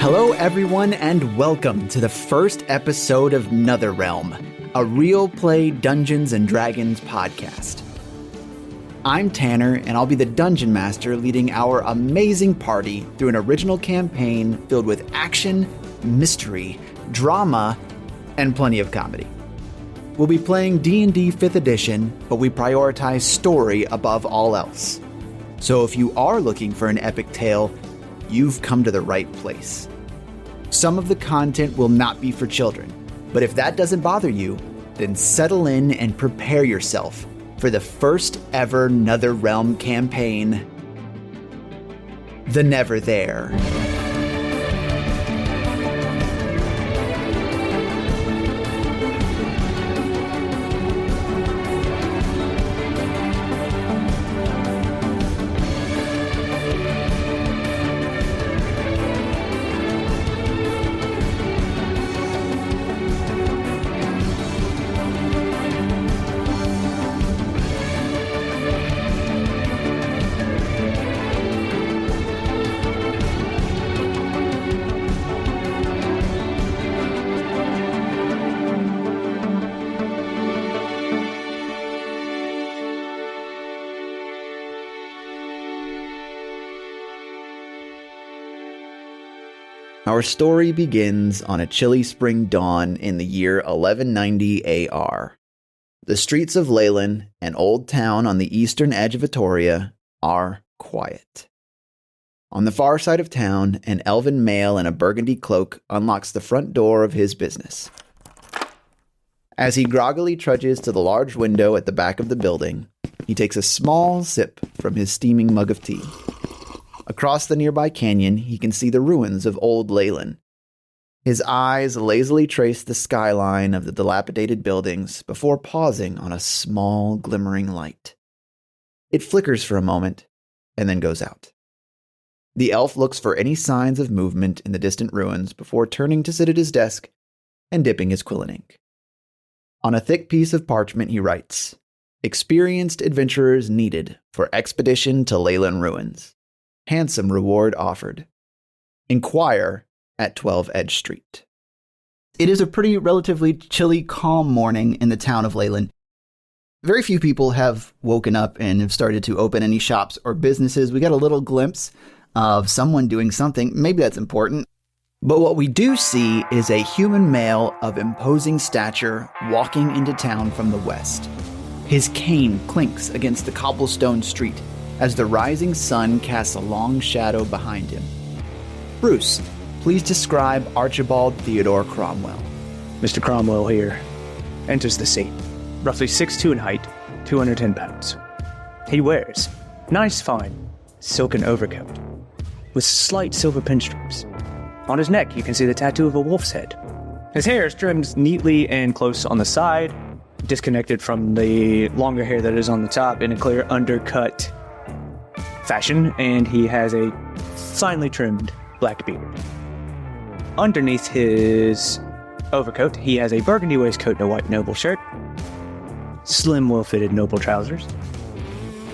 Hello, everyone, and welcome to the first episode of Netherrealm, a real play Dungeons & Dragons podcast. I'm Tanner, and I'll be the Dungeon Master leading our amazing party through an original campaign filled with action, mystery, drama, and plenty of comedy. We'll be playing D&D 5th edition, but we prioritize story above all else. So if you are looking for an epic tale, you've come to the right place. Some of the content will not be for children, but if that doesn't bother you, then settle in and prepare yourself for the first ever Netherrealm campaign, The Neverthere. Our story begins on a chilly spring dawn in the year 1190 AR. The streets of Leyland, an old town on the eastern edge of Vitoria, are quiet. On the far side of town, an elven male in a burgundy cloak unlocks the front door of his business. As he groggily trudges to the large window at the back of the building, he takes a small sip from his steaming mug of tea. Across the nearby canyon, he can see the ruins of old Leyland. His eyes lazily trace the skyline of the dilapidated buildings before pausing on a small, glimmering light. It flickers for a moment, and then goes out. The elf looks for any signs of movement in the distant ruins before turning to sit at his desk and dipping his quill in ink. On a thick piece of parchment he writes, "Experienced adventurers needed for expedition to Leyland ruins. Handsome reward offered. Inquire at 12 Edge Street." It is a pretty relatively chilly, calm morning in the town of Leyland. Very few people have woken up and have started to open any shops or businesses. We got a little glimpse of someone doing something. Maybe that's important. But what we do see is a human male of imposing stature walking into town from the west. His cane clinks against the cobblestone street as the rising sun casts a long shadow behind him. Bruce, please describe Archibald Theodore Cromwell. Mr. Cromwell here enters the scene, roughly 6'2" in height, 210 pounds. He wears nice, fine, silken overcoat with slight silver pinstripes. On his neck, you can see the tattoo of a wolf's head. His hair is trimmed neatly and close on the side, disconnected from the longer hair that is on the top in a clear undercut fashion, and he has a finely trimmed black beard. Underneath his overcoat, he has a burgundy waistcoat and a white noble shirt, slim, well-fitted noble trousers,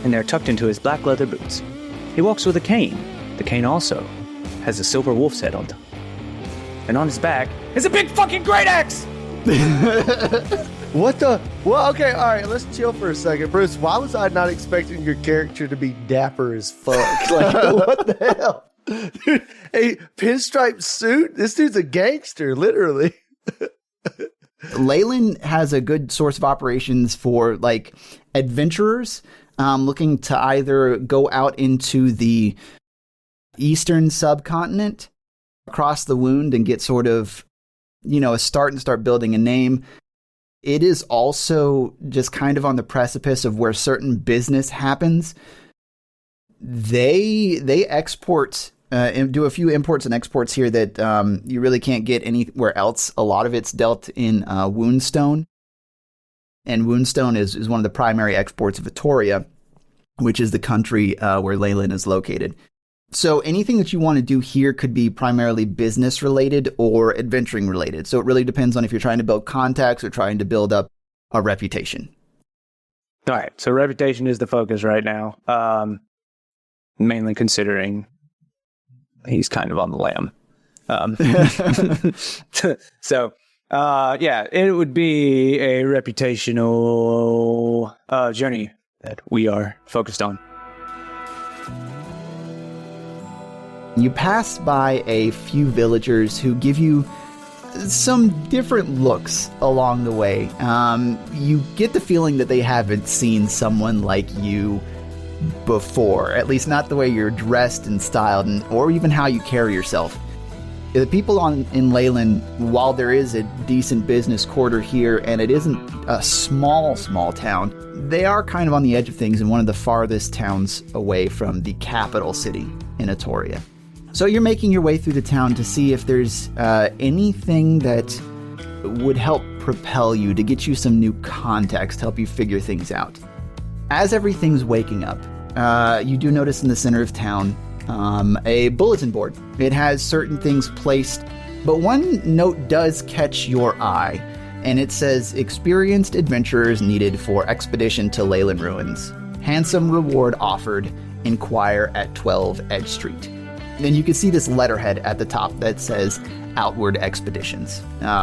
and they're tucked into his black leather boots. He walks with a cane. The cane also has a silver wolf's head on top. And on his back is a big fucking great axe! What the? Well, okay, all right, let's chill for a second. Bruce, why was I not expecting your character to be dapper as fuck? Like, what the hell? Dude, a pinstripe suit? This dude's a gangster, literally. Leyland has a good source of operations for, like, adventurers looking to either go out into the eastern subcontinent, across the wound, and get sort of, a start and start building a name. It is also just kind of on the precipice of where certain business happens. They export and do a few imports and exports here that you really can't get anywhere else. A lot of it's dealt in Woundstone. And Woundstone is one of the primary exports of Vitoria, which is the country where Leyland is located. So anything that you want to do here could be primarily business related or adventuring related. So it really depends on if you're trying to build contacts or trying to build up a reputation. All right. So reputation is the focus right now. Mainly considering he's kind of on the lam. So, yeah, it would be a reputational journey that we are focused on. You pass by a few villagers who give you some different looks along the way. You get the feeling that they haven't seen someone like you before, at least not the way you're dressed and styled, or even how you carry yourself. The people in Leyland, while there is a decent business quarter here, and it isn't a small town, they are kind of on the edge of things and one of the farthest towns away from the capital city in Atoria. So you're making your way through the town to see if there's anything that would help propel you, to get you some new context, help you figure things out. As everything's waking up, you do notice in the center of town a bulletin board. It has certain things placed, but one note does catch your eye, and it says, "Experienced adventurers needed for expedition to Leyland Ruins. Handsome reward offered. Inquire at 12 Edge Street." Then you can see this letterhead at the top that says Outward Expeditions,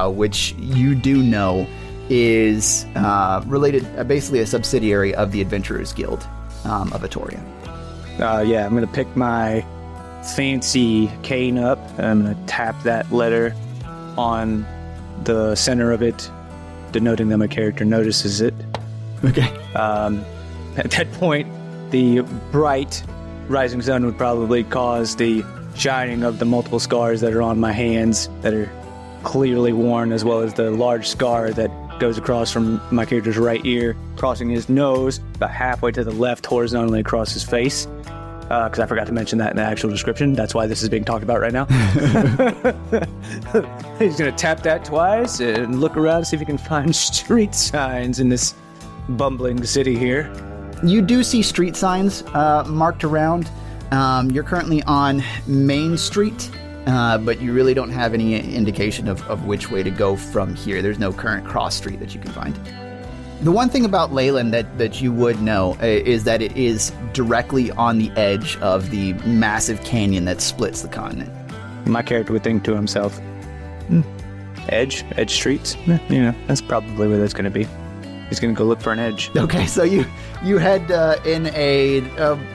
which you do know is related, basically a subsidiary of the Adventurers Guild of Atoria. Yeah, I'm going to pick my fancy cane up. I'm going to tap that letter on the center of it, denoting that my character notices it. Okay. At that point, the bright rising sun would probably cause the shining of the multiple scars that are on my hands that are clearly worn, as well as the large scar that goes across from my character's right ear, crossing his nose, about halfway to the left, horizontally across his face. Because I forgot to mention that in the actual description. That's why this is being talked about right now. He's going to tap that twice and look around to see if he can find street signs in this bumbling city here. You do see street signs marked around. You're currently on Main Street, but you really don't have any indication of which way to go from here. There's no current cross street that you can find. The one thing about Leyland that you would know is that it is directly on the edge of the massive canyon that splits the continent. My character would think to himself, edge streets? That's probably where that's going to be. He's going to go look for an edge. Okay, so you head in a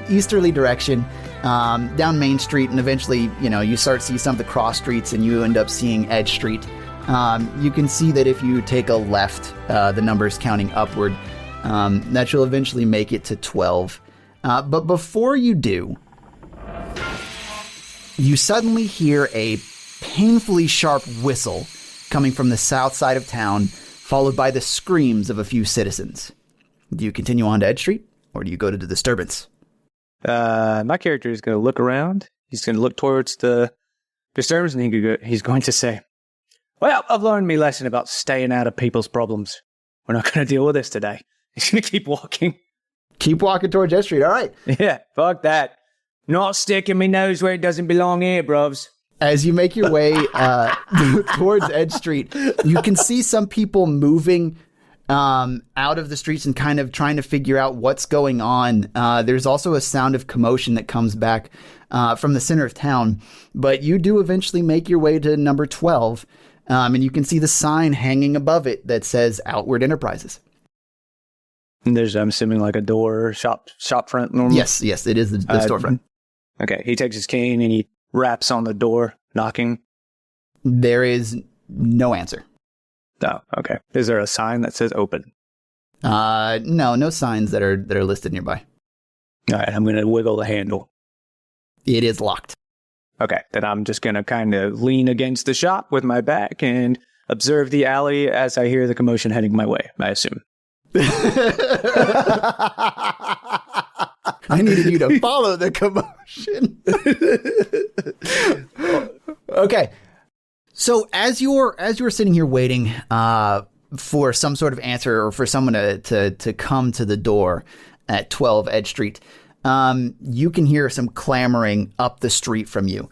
easterly direction down Main Street, and eventually, you start to see some of the cross streets, and you end up seeing Edge Street. You can see that if you take a left, the numbers counting upward, that you'll eventually make it to 12. But before you do, you suddenly hear a painfully sharp whistle coming from the south side of town, followed by the screams of a few citizens. Do you continue on to Edge Street, or do you go to the disturbance? My character is going to look around. He's going to look towards the disturbance, and he's going to say, "Well, I've learned my lesson about staying out of people's problems. We're not going to deal with this today." He's going to keep walking. Keep walking towards Edge Street, all right. Yeah, fuck that. Not sticking me nose where it doesn't belong here, bruvs. As you make your way towards Edge Street, you can see some people moving out of the streets and kind of trying to figure out what's going on. There's also a sound of commotion that comes back from the center of town. But you do eventually make your way to number 12, and you can see the sign hanging above it that says Outward Enterprises. And there's, I'm assuming, like a door, shop front normally? Yes, it is the storefront. Okay, he takes his cane and he raps on the door, knocking. There is no answer. Oh, okay. Is there a sign that says open? No signs that are listed nearby. All right, I'm going to wiggle the handle. It is locked. Okay, then I'm just going to kind of lean against the shop with my back and observe the alley as I hear the commotion heading my way, I assume. I needed you to follow the commotion. Okay. So as you're sitting here waiting for some sort of answer, or for someone to come to the door at 12 Edge Street, you can hear some clamoring up the street from you.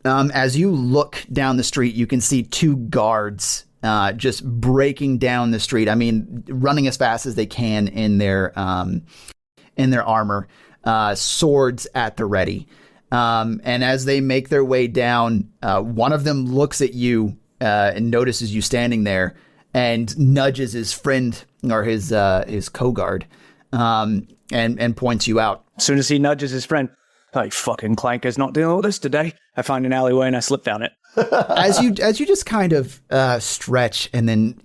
As you look down the street, you can see two guards just breaking down the street. I mean, running as fast as they can in their armor, swords at the ready. And as they make their way down, one of them looks at you and notices you standing there and nudges his friend or his co-guard and points you out. As soon as he nudges his friend, hey, fucking clanker's not doing all this today. I find an alleyway and I slip down it. As you just kind of stretch and then,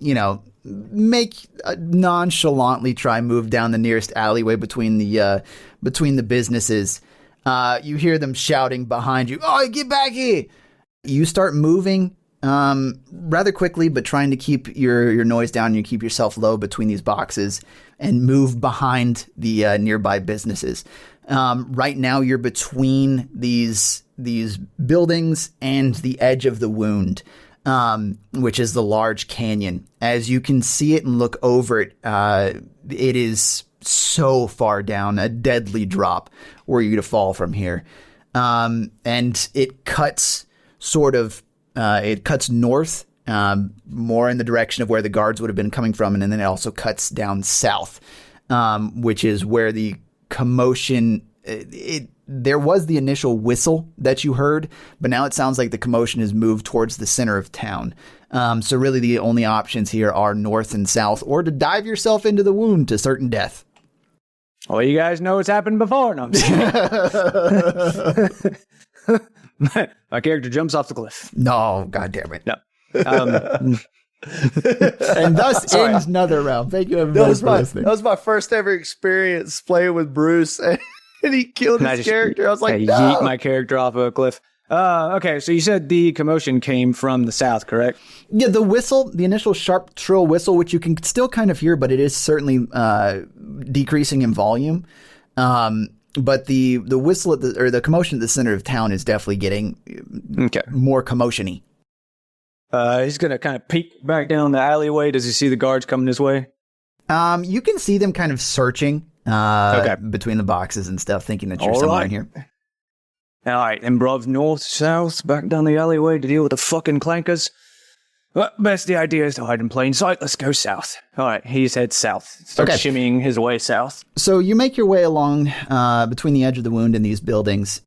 make nonchalantly try move down the nearest alleyway between the businesses, you hear them shouting behind you, "Oh, get back here!" You start moving rather quickly, but trying to keep your noise down. You keep yourself low between these boxes and move behind the nearby businesses. Right now, you're between these buildings and the edge of the wound, which is the large canyon. As you can see it and look over it, it is so far down, a deadly drop were you to fall from here. And it cuts north, more in the direction of where the guards would have been coming from. And then it also cuts down south, which is where the commotion, there was the initial whistle that you heard, but now it sounds like the commotion has moved towards the center of town. So really the only options here are north and south, or to dive yourself into the wound to certain death. Well, you guys know what's happened before. No, I'm just kidding. My character jumps off the cliff. No, God damn it. No. And thus ends another round. Thank you, everybody, for listening. That was my first ever experience playing with Bruce, and he killed his character. I was like, no. Yeet my character off of a cliff. Okay, so you said the commotion came from the south, correct? Yeah, the whistle, the initial sharp trill whistle, which you can still kind of hear, but it is certainly decreasing in volume. But the whistle or the commotion at the center of town is definitely getting more commotion-y. He's going to kind of peek back down the alleyway. Does he see the guards coming his way? You can see them kind of searching between the boxes and stuff, thinking that you're somewhere in here. All right, then bruv, north, south, back down the alleyway to deal with the fucking clankers. Well, best the idea is to hide in plain sight. Let's go south. All right, he's head south. Starts shimmying his way south. So you make your way along between the edge of the wound and these buildings.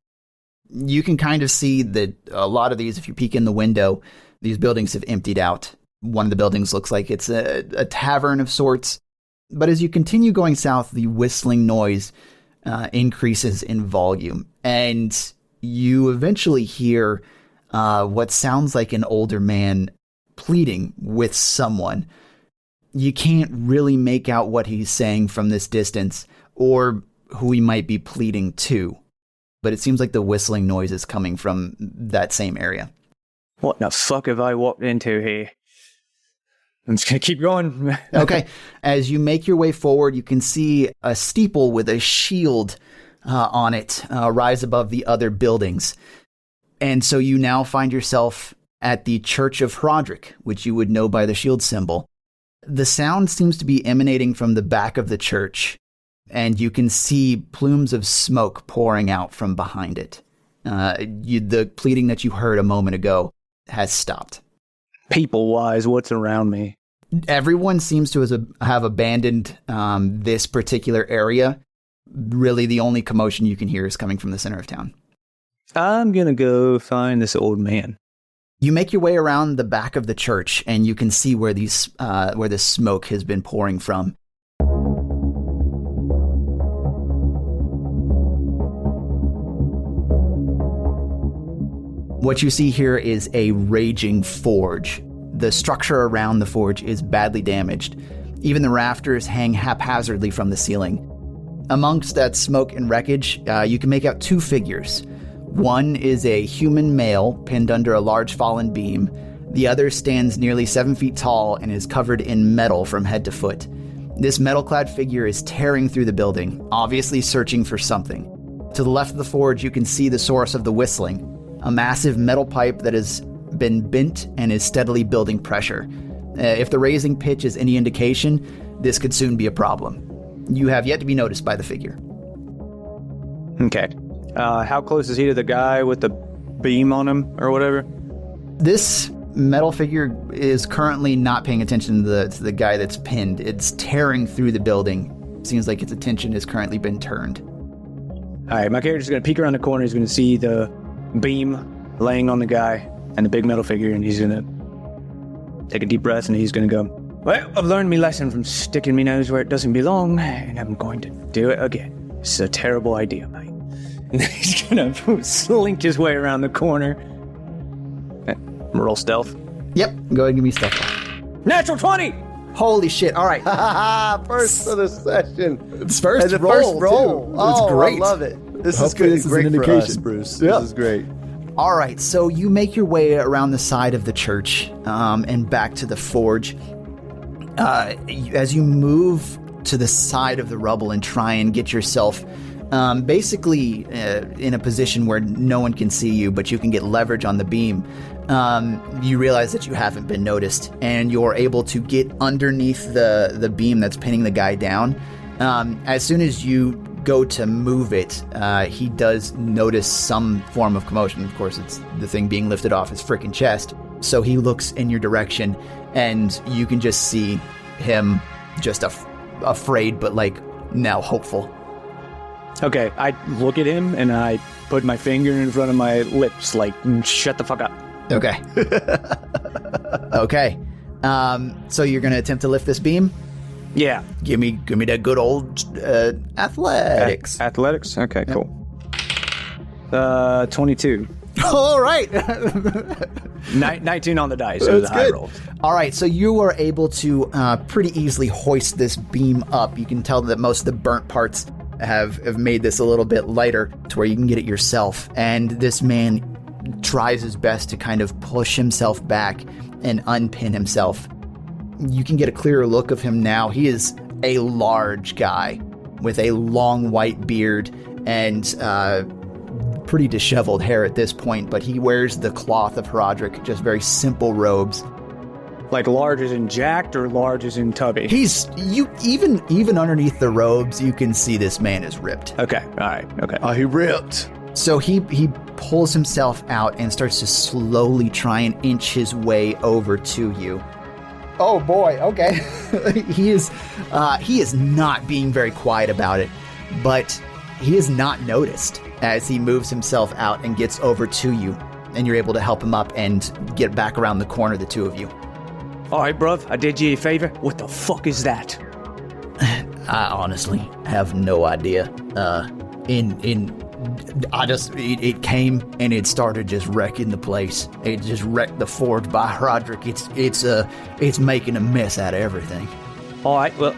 You can kind of see that a lot of these, if you peek in the window, these buildings have emptied out. One of the buildings looks like it's a tavern of sorts. But as you continue going south, the whistling noise increases in volume. And you eventually hear what sounds like an older man pleading with someone. You can't really make out what he's saying from this distance or who he might be pleading to. But it seems like the whistling noise is coming from that same area. What the fuck have I walked into here? I'm just going to keep going. Okay. As you make your way forward, you can see a steeple with a shield on it rise above the other buildings. And so you now find yourself at the Church of Hrodrick, which you would know by the shield symbol. The sound seems to be emanating from the back of the church, and you can see plumes of smoke pouring out from behind it. The pleading that you heard a moment ago has stopped. People-wise, what's around me? Everyone seems to have abandoned this particular area. Really, the only commotion you can hear is coming from the center of town. I'm going to go find this old man. You make your way around the back of the church, and you can see where this smoke has been pouring from. What you see here is a raging forge. The structure around the forge is badly damaged. Even the rafters hang haphazardly from the ceiling. Amongst that smoke and wreckage, you can make out two figures. One is a human male pinned under a large fallen beam. The other stands nearly 7 feet tall and is covered in metal from head to foot. This metal-clad figure is tearing through the building, obviously searching for something. To the left of the forge, you can see the source of the whistling, a massive metal pipe that has been bent and is steadily building pressure. If the raising pitch is any indication, this could soon be a problem. You have yet to be noticed by the figure. Okay. How close is he to the guy with the beam on him or whatever? This metal figure is currently not paying attention to the guy that's pinned. It's tearing through the building. Seems like its attention has currently been turned. All right, my character's going to peek around the corner. He's going to see the beam laying on the guy and the big metal figure, and he's going to take a deep breath, and he's going to go, well, I've learned my lesson from sticking my nose where it doesn't belong, and I'm going to do it again. This is a terrible idea, mate. And then he's going to slink his way around the corner. Roll stealth. Yep, go ahead and give me stuff. Natural 20! Holy shit, all right. First of the session. It's first And the roll, first roll. too. Oh, It's great. I love it. This Hopefully is this good. is an Great for us, indication. Bruce. Yeah. This is great. All right, so you make your way around the side of the church and back to the forge. As you move to the side of the rubble and try and get yourself basically in a position where no one can see you, but you can get leverage on the beam, you realize that you haven't been noticed, and you're able to get underneath the beam that's pinning the guy down. As soon as you go to move it, he does notice some form of commotion. Of course, it's the thing being lifted off his freaking chest. So he looks in your direction, and you can just see him just afraid, but like now hopeful. Okay, I look at him and I put my finger in front of my lips, like, shut the fuck up. Okay. Okay. So you're going to attempt to lift this beam? Yeah. Give me that good old athletics. Athletics? Okay, cool. 22. All right. 19 on the dice. So That's the high good. rolls. All right, so you are able to pretty easily hoist this beam up. You can tell that most of the burnt parts have made this a little bit lighter to where you can get it yourself. And this man tries his best to kind of push himself back and unpin himself. You can get a clearer look of him now. He is a large guy with a long white beard and pretty disheveled hair at this point, but he wears the cloth of Herodric, just very simple robes. Like large as in jacked or large as in tubby? Even underneath the robes, you can see this man is ripped. Okay, all right, okay. He ripped. So he pulls himself out and starts to slowly try and inch his way over to you. Oh boy, okay. He is not being very quiet about it, but he is not noticed as he moves himself out and gets over to you, and you're able to help him up and get back around the corner, the two of you. All right, bruv, I did you a favor. What the fuck is that? I honestly have no idea. It came and it started just wrecking the place. It just wrecked the forge by Herodric. It's making a mess out of everything. All right, well,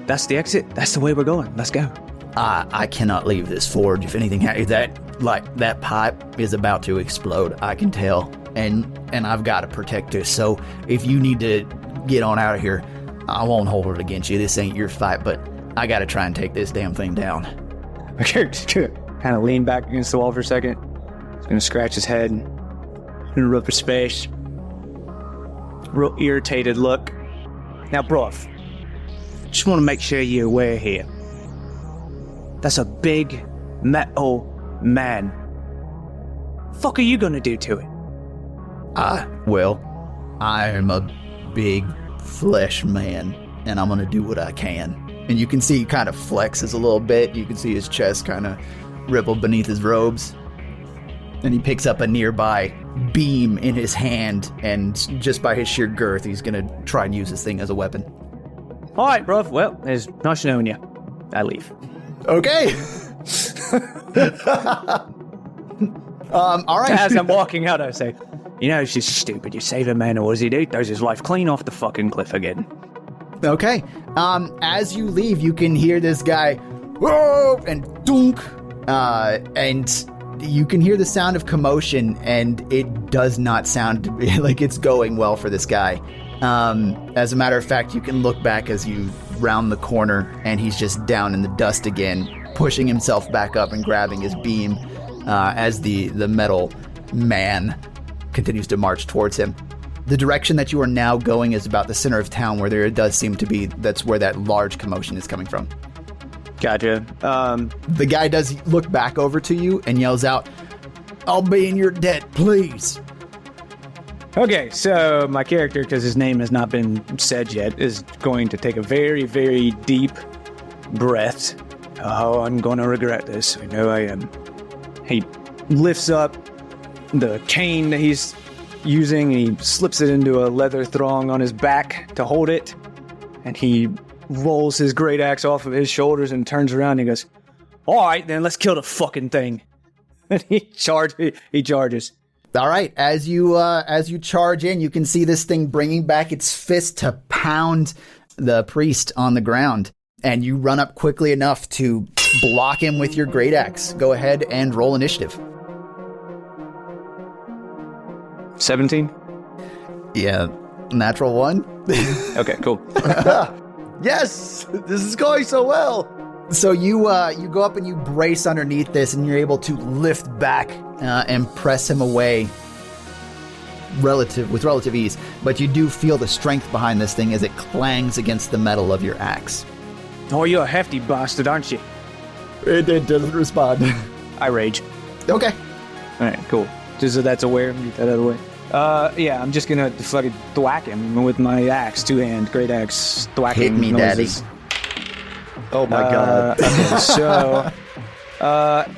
that's the exit. That's the way we're going. Let's go. I cannot leave this forge. If anything, that pipe is about to explode. I can tell, and I've got to protect this. So if you need to get on out of here, I won't hold it against you. This ain't your fight, but I got to try and take this damn thing down. My character's gonna kind of lean back against the wall for a second. He's gonna scratch his head and rub his face. Real irritated look. Now, bruv, just want to make sure you're aware here. That's a big metal man. Fuck are you gonna do to it? Well, I am a big flesh man, and I'm gonna do what I can. And you can see he kind of flexes a little bit. You can see his chest kind of ripple beneath his robes. And he picks up a nearby beam in his hand, and just by his sheer girth, he's gonna try and use this thing as a weapon. All right, bruv. Well, it's nice knowing you. I leave. Okay. All right. As I'm walking out, I say, you know, it's just stupid. You save a man, or what does he do? Throws his life clean off the fucking cliff again. Okay. As you leave, you can hear this guy, whoa, and dunk, and you can hear the sound of commotion, and it does not sound to be like it's going well for this guy. As a matter of fact, you can look back as you round the corner, and he's just down in the dust again, pushing himself back up and grabbing his beam, as the metal man continues to march towards him. The direction that you are now going is about the center of town, where there does seem to be, that's where that large commotion is coming from. Gotcha. The guy does look back over to you and yells out, "I'll be in your debt, please." Okay, so my character, because his name has not been said yet, is going to take a very, very deep breath, Oh, I'm gonna regret this. I know I am. He lifts up the cane that he's using, and he slips it into a leather thong on his back to hold it, and he rolls his great axe off of his shoulders and turns around and he goes, all right, then let's kill the fucking thing. And he charges. All right, as you charge in, you can see this thing bringing back its fist to pound the priest on the ground, and you run up quickly enough to block him with your great axe. Go ahead and roll initiative. 17? Yeah, natural 1. Okay, cool. Yes, this is going so well. So you go up and you brace underneath this, and you're able to lift back and press him away with relative ease. But you do feel the strength behind this thing as it clangs against the metal of your axe. Oh, you're a hefty bastard, aren't you? It doesn't respond. I rage. Okay. All right, cool. Just so that's aware, get that out of the way. Yeah, I'm just gonna fucking thwack him with my axe, two-hand, great axe, thwacking. Hit me, noises. daddy. Oh my god. Okay, so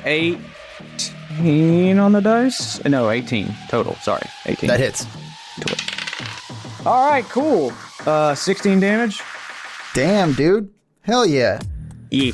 18 on the dice? No, 18 total. Sorry, 18. That hits. All right, cool. 16 damage. Damn, dude. Hell yeah. Yeah.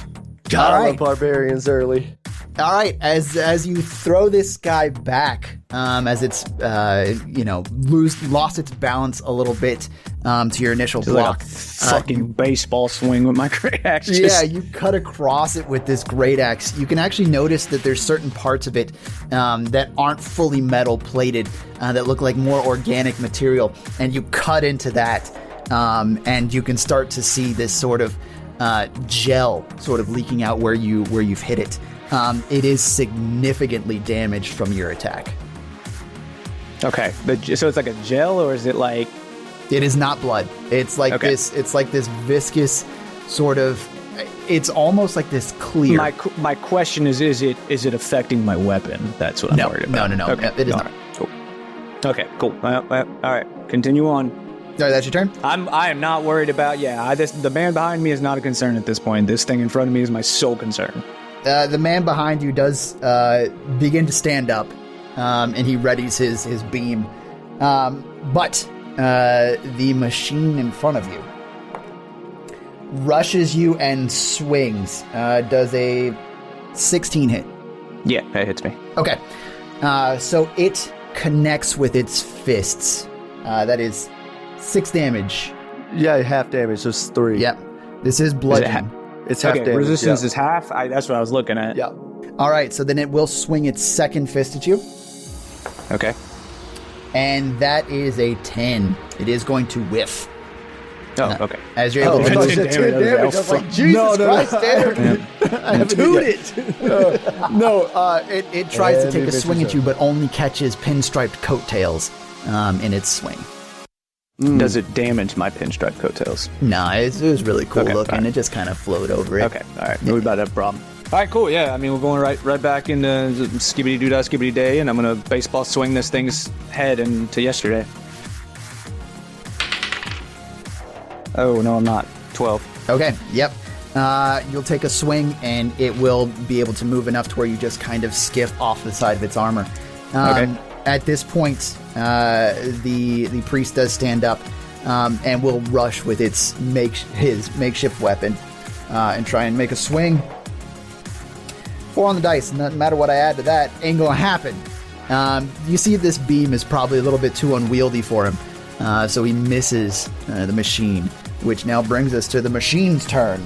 God, All I right. love barbarians early. All right, as you throw this guy back, as it's lost its balance a little bit to your initial block, Like a fucking baseball swing with my great axe. yeah, you cut across it with this great axe. You can actually notice that there's certain parts of it that aren't fully metal plated, that look like more organic material, and you cut into that, and you can start to see this sort of gel sort of leaking out where you've hit it. It is significantly damaged from your attack. Okay, so it's like a gel, or is it like? It is not blood. It's like Okay. this. It's like this viscous sort of. It's almost like this clear. My question is it affecting my weapon? That's what I'm worried about. No. Okay. It is All not. right, cool. Okay, cool. All right, continue on. All right, that's your turn. I am not worried about. Yeah, the man behind me is not a concern at this point. This thing in front of me is my sole concern. The man behind you does begin to stand up, and he readies his beam. But the machine in front of you rushes you and swings. Does a 16 hit? Yeah, that hits me. Okay. So it connects with its fists. That is 6 damage. Yeah, half damage, so it's 3. Yep. This is bludgeon. It's half Okay, damage. resistance yeah. is half. That's what I was looking at. Yeah. All right, so then it will swing its second fist at you. Okay. And that is a 10. It is going to whiff. Oh, okay. As you're able Oh, to I thought move. you said 10 Damn it, damage. I that was was like, Jesus Christ, Tanner. I haven't Toot it. It tries to And take a it swing misses at you, but only catches pinstriped coattails in its swing. Does it damage my pinstripe coattails? No, it was really cool Okay, looking. fine. It just kind of flowed over it. Okay, all right. We about to have a problem. All right, cool. Yeah, I mean, we're going right back into skibbity doo dah skibbity day, and I'm gonna baseball swing this thing's head into yesterday. Oh no, I'm not. 12. Okay, yep. You'll take a swing, and it will be able to move enough to where you just kind of skiff off the side of its armor. Okay. At this point, the priest does stand up and will rush with his makeshift weapon and try and make a swing. 4 on the dice. No matter what I add to that, ain't gonna happen. You see this beam is probably a little bit too unwieldy for him, so he misses the machine, which now brings us to the machine's turn.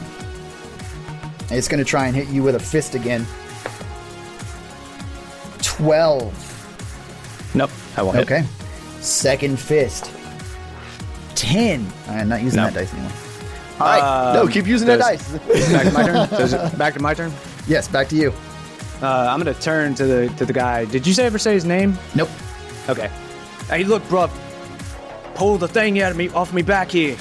It's going to try and hit you with a fist again. 12. Nope, I won't hit. Okay. Second fist. 10. I'm not using No. that dice anymore. All right. No, keep using that dice. Back to my turn. So is it back to my turn? Yes, back to you. I'm gonna turn to the guy. Did you ever say his name? Nope. Okay. Hey, look, bruv. Pull the thing off me back here.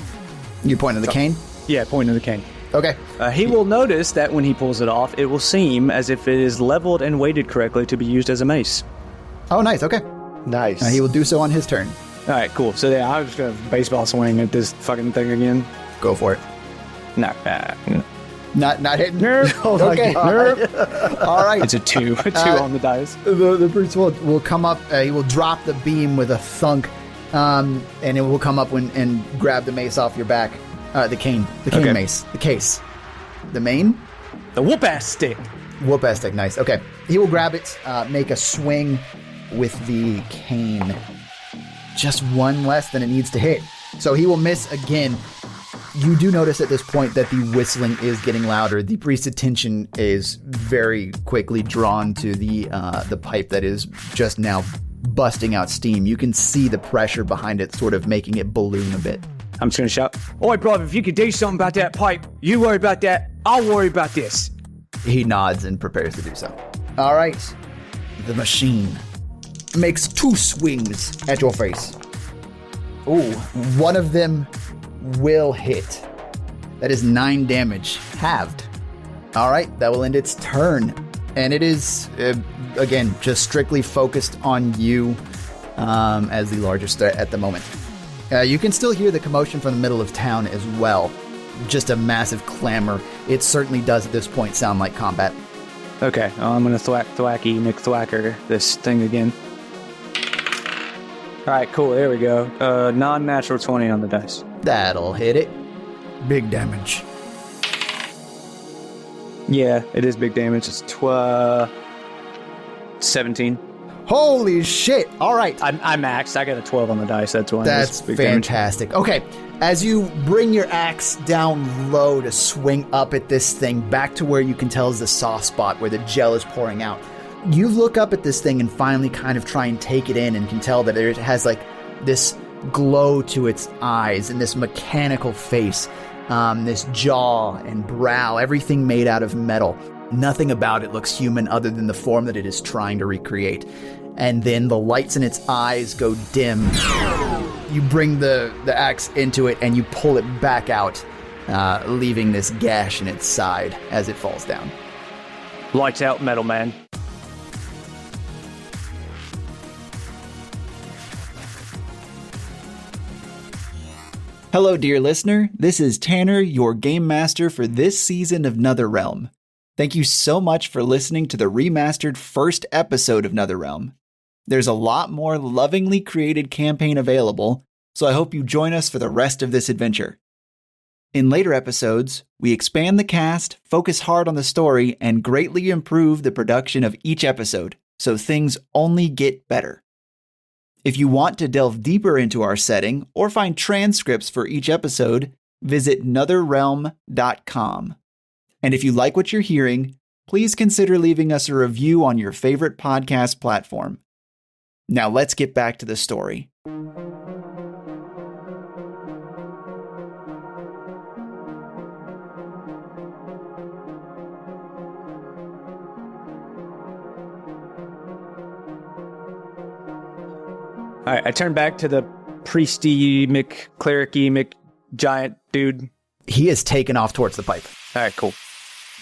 You point to the cane? Yeah, pointing to the cane. Okay. He will notice that when he pulls it off, it will seem as if it is leveled and weighted correctly to be used as a mace. Oh, nice. Okay. Nice. He will do so on his turn. All right, cool. So yeah, I'm just gonna baseball swing at this fucking thing again. Go for it. No. Not hitting. Oh my Okay. God. All right. It's a 2 on the dice. The priest will come up. He will drop the beam with a thunk, and it will come up and grab the mace off your back. The cane Okay. mace, the case, the main The whoop-ass stick. whoop-ass stick. Nice. Okay, he will grab it, make a swing with the cane. Just one less than it needs to hit, so he will miss again. You do notice at this point that the whistling is getting louder. The priest's attention is very quickly drawn to the pipe that is just now busting out steam. You can see the pressure behind it sort of making it balloon a bit. I'm just going to shout, "Oi, brother, if you could do something about that pipe, you worry about that, I'll worry about this." He nods and prepares to do so. All right. The machine makes 2 swings at your face. Ooh, one of them will hit. That is 9 damage, halved. All right, that will end its turn. And it is, again, just strictly focused on you as the largest threat at the moment. You can still hear the commotion from the middle of town as well. Just a massive clamor. It certainly does at this point sound like combat. Okay, I'm going to thwacky McThwacker this thing again. All right, cool, there we go. Non-natural 20 on the dice. That'll hit it. Big damage. Yeah, it is big damage. It's 17. Holy shit. All right. I maxed. I got a 12 on the dice. That's why. That's big damage. fantastic. Okay. As you bring your axe down low to swing up at this thing, back to where you can tell is the soft spot where the gel is pouring out, you look up at this thing and finally kind of try and take it in and can tell that it has like this glow to its eyes and this mechanical face, this jaw and brow, everything made out of metal. Nothing about it looks human other than the form that it is trying to recreate. And then the lights in its eyes go dim. You bring the axe into it and you pull it back out, leaving this gash in its side as it falls down. Lights out, metal man. Hello, dear listener. This is Tanner, your game master for this season of Netherrealm. Thank you so much for listening to the remastered first episode of Netherrealm. There's a lot more lovingly created campaign available, so I hope you join us for the rest of this adventure. In later episodes, we expand the cast, focus hard on the story, and greatly improve the production of each episode, so things only get better. If you want to delve deeper into our setting or find transcripts for each episode, visit netherrealm.com. And if you like what you're hearing, please consider leaving us a review on your favorite podcast platform. Now let's get back to the story. All right, I turn back to the priesty McClericy McGiant dude. He is taken off towards the pipe. All right, cool.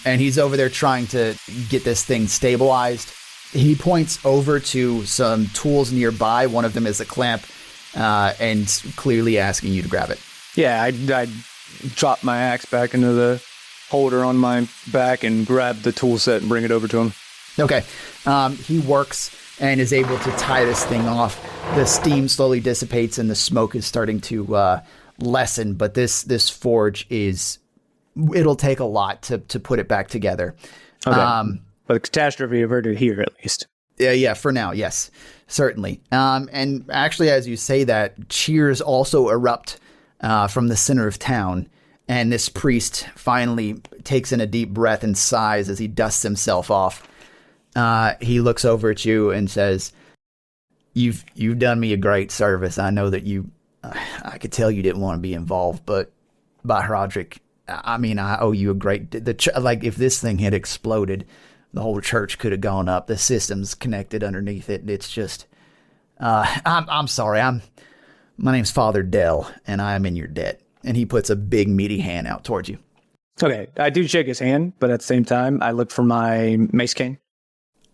And he's over there trying to get this thing stabilized. He points over to some tools nearby. One of them is a clamp, and clearly asking you to grab it. Yeah, I drop my axe back into the holder on my back and grab the tool set and bring it over to him. Okay. He works and is able to tie this thing off. The steam slowly dissipates and the smoke is starting to lessen, but this forge it'll take a lot to put it back together. Okay. But the catastrophe averted here, at least. Yeah, for now, yes, certainly. And actually, as you say that, cheers also erupt from the center of town, and this priest finally takes in a deep breath and sighs as he dusts himself off. He looks over at you and says, "You've done me a great service. I know that I could tell you didn't want to be involved, but by Roderick, I mean, I owe you a great. Like if this thing had exploded, the whole church could have gone up. The system's connected underneath it. It's just, I'm sorry. My name's Father Dell, and I am in your debt." And he puts a big meaty hand out towards you. Okay, I do shake his hand, but at the same time, I look for my mace cane.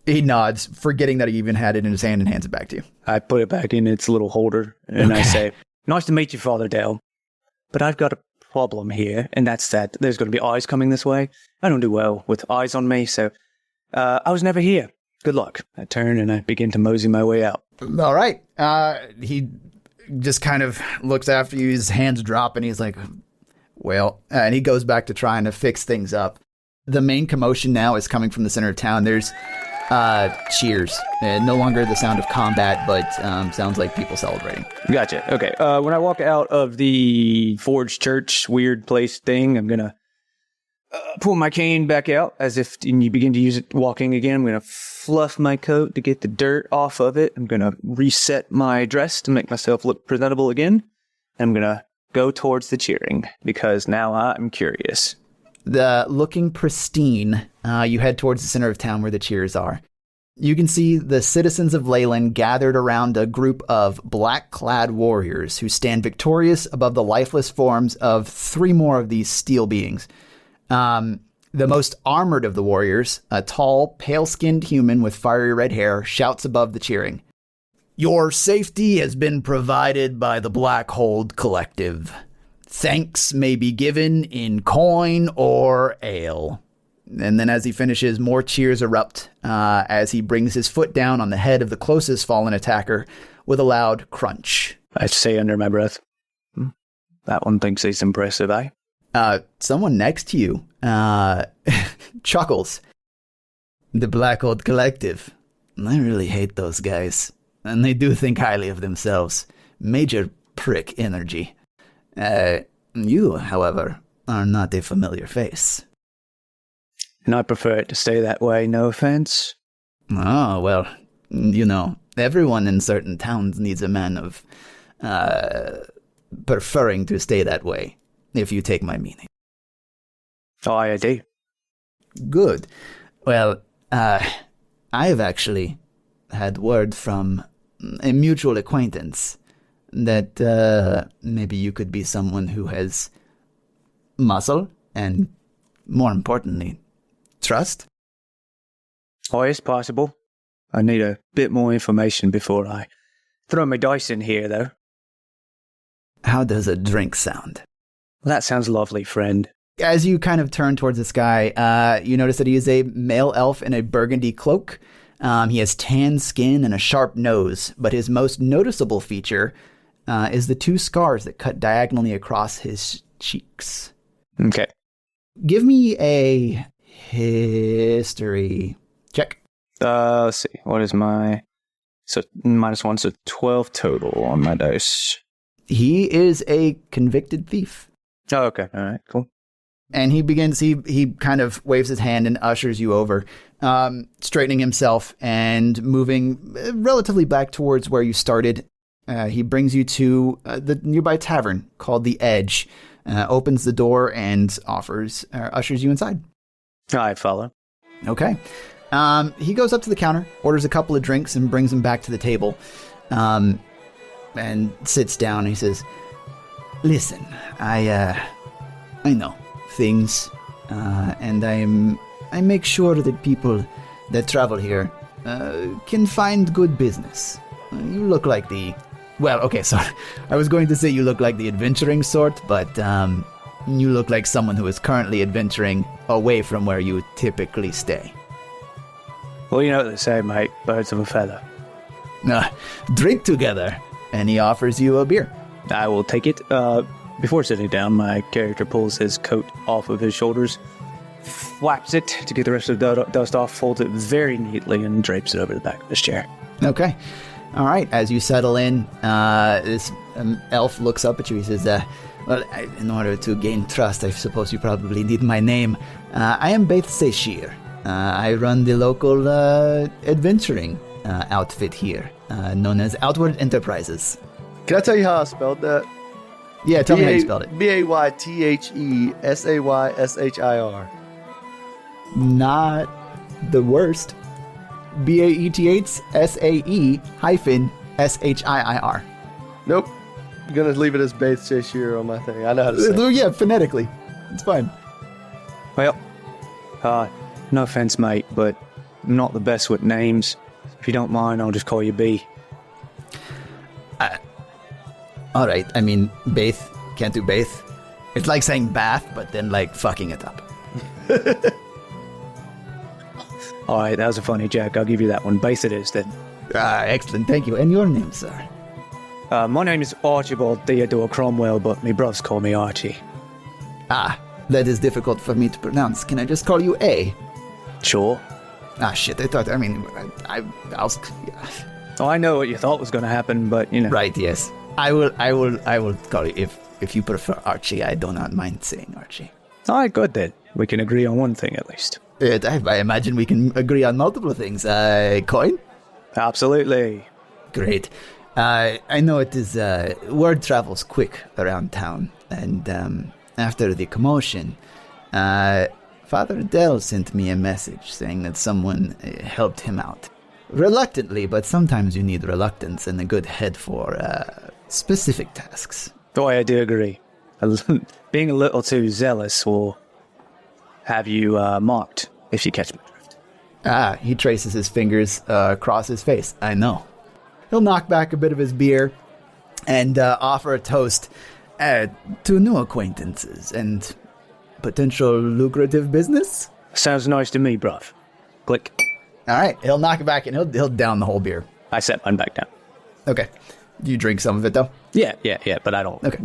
He nods, forgetting that he even had it in his hand, and hands it back to you. I put it back in its little holder, and I say, "Nice to meet you, Father Dell, but I've got a problem here, and that's that there's going to be eyes coming this way. I don't do well with eyes on me, so I was never here. Good luck. I turn and I begin to mosey my way out. All right. He just kind of looks after you. His hands drop, and he's like, well, and he goes back to trying to fix things up. The main commotion now is coming from the center of town. There's cheers. No longer the sound of combat, but sounds like people celebrating. Gotcha. Okay. When I walk out of the Forge Church weird place thing, I'm going to pull my cane back out as if you begin to use it walking again. I'm going to fluff my coat to get the dirt off of it. I'm going to reset my dress to make myself look presentable again. I'm going to go towards the cheering because now I'm curious. Looking pristine, you head towards the center of town where the cheers are. You can see the citizens of Leyland gathered around a group of black-clad warriors who stand victorious above the lifeless forms of 3 more of these steel beings. The most armored of the warriors, a tall, pale-skinned human with fiery red hair, shouts above the cheering. Your safety has been provided by the Blackhold Collective. Thanks may be given in coin or ale. And then as he finishes, more cheers erupt as he brings his foot down on the head of the closest fallen attacker with a loud crunch. I say under my breath, that one thinks he's impressive, eh? Someone next to you chuckles. The Blackhold Collective. I really hate those guys. And they do think highly of themselves. Major prick energy. You, however, are not a familiar face. And I prefer it to stay that way, no offense. Oh, well, you know, everyone in certain towns needs a man of preferring to stay that way, if you take my meaning. Oh, I do. Good. Well, I have actually had word from a mutual acquaintance that maybe you could be someone who has muscle and, more importantly, trust. Oh, it's possible. I need a bit more information before I throw my dice in here, though. How does a drink sound? Well, that sounds lovely, friend. As you kind of turn towards this guy, you notice that he is a male elf in a burgundy cloak. He has tan skin and a sharp nose, but his most noticeable feature is the 2 scars that cut diagonally across his cheeks. Okay. Give me a history check. Let's see. What is my... So, -1, so 12 total on my dice. He is a convicted thief. Oh, okay. All right, cool. And he kind of waves his hand and ushers you over, straightening himself and moving relatively back towards where you started. He brings you to the nearby tavern called The Edge, opens the door and ushers you inside. I follow. Okay. He goes up to the counter, orders a couple of drinks, and brings them back to the table, and sits down. And he says, "Listen, I know things, and I make sure that people that travel here can find good business. You look like I was going to say you look like the adventuring sort, but you look like someone who is currently adventuring away from where you typically stay." Well, you know what they say, mate. Birds of a feather. Drink together, and he offers you a beer. I will take it. Before sitting down, my character pulls his coat off of his shoulders, flaps it to get the rest of the dust off, folds it very neatly, and drapes it over the back of his chair. Okay. All right. As you settle in, this elf looks up at you. He says, well, in order to gain trust, I suppose you probably need my name. I am Baith Seshir. I run the local adventuring outfit here, known as Outward Enterprises. Can I tell you how I spelled that? Yeah, tell me how you spelled it. Baythesashir. Not the worst. Baetsae-shir. Nope. I'm going to leave it as Baith Seshir on my thing. I know how to say it. Yeah, phonetically. It's fine. Well, no offense, mate, but I'm not the best with names. If you don't mind, I'll just call you B. All right. I mean, Baith. Can't do Baith. It's like saying bath, but then like fucking it up. All right, that was a funny joke. I'll give you that one. Base it is, then. Excellent, thank you. And your name, sir? My name is Archibald Theodore Cromwell, but me bros call me Archie. That is difficult for me to pronounce. Can I just call you A? Sure. Shit, I was... Oh, I know what you thought was going to happen, but, you know. Right, yes. I will call you, if you prefer Archie, I do not mind saying Archie. All right, good then. We can agree on one thing, at least. I imagine we can agree on multiple things. Coin? Absolutely. Great. I know it is, word travels quick around town, and after the commotion, Father Dell sent me a message saying that someone helped him out. Reluctantly, but sometimes you need reluctance and a good head for specific tasks. Oh, I do agree. Being a little too zealous will have you marked, if you catch my drift. He traces his fingers across his face. I know. He'll knock back a bit of his beer and offer a toast to new acquaintances and potential lucrative business. Sounds nice to me, bruv. Click. All right, he'll knock it back and he'll down the whole beer. I set mine back down. Okay. Do you drink some of it, though? Yeah, but I don't. Okay.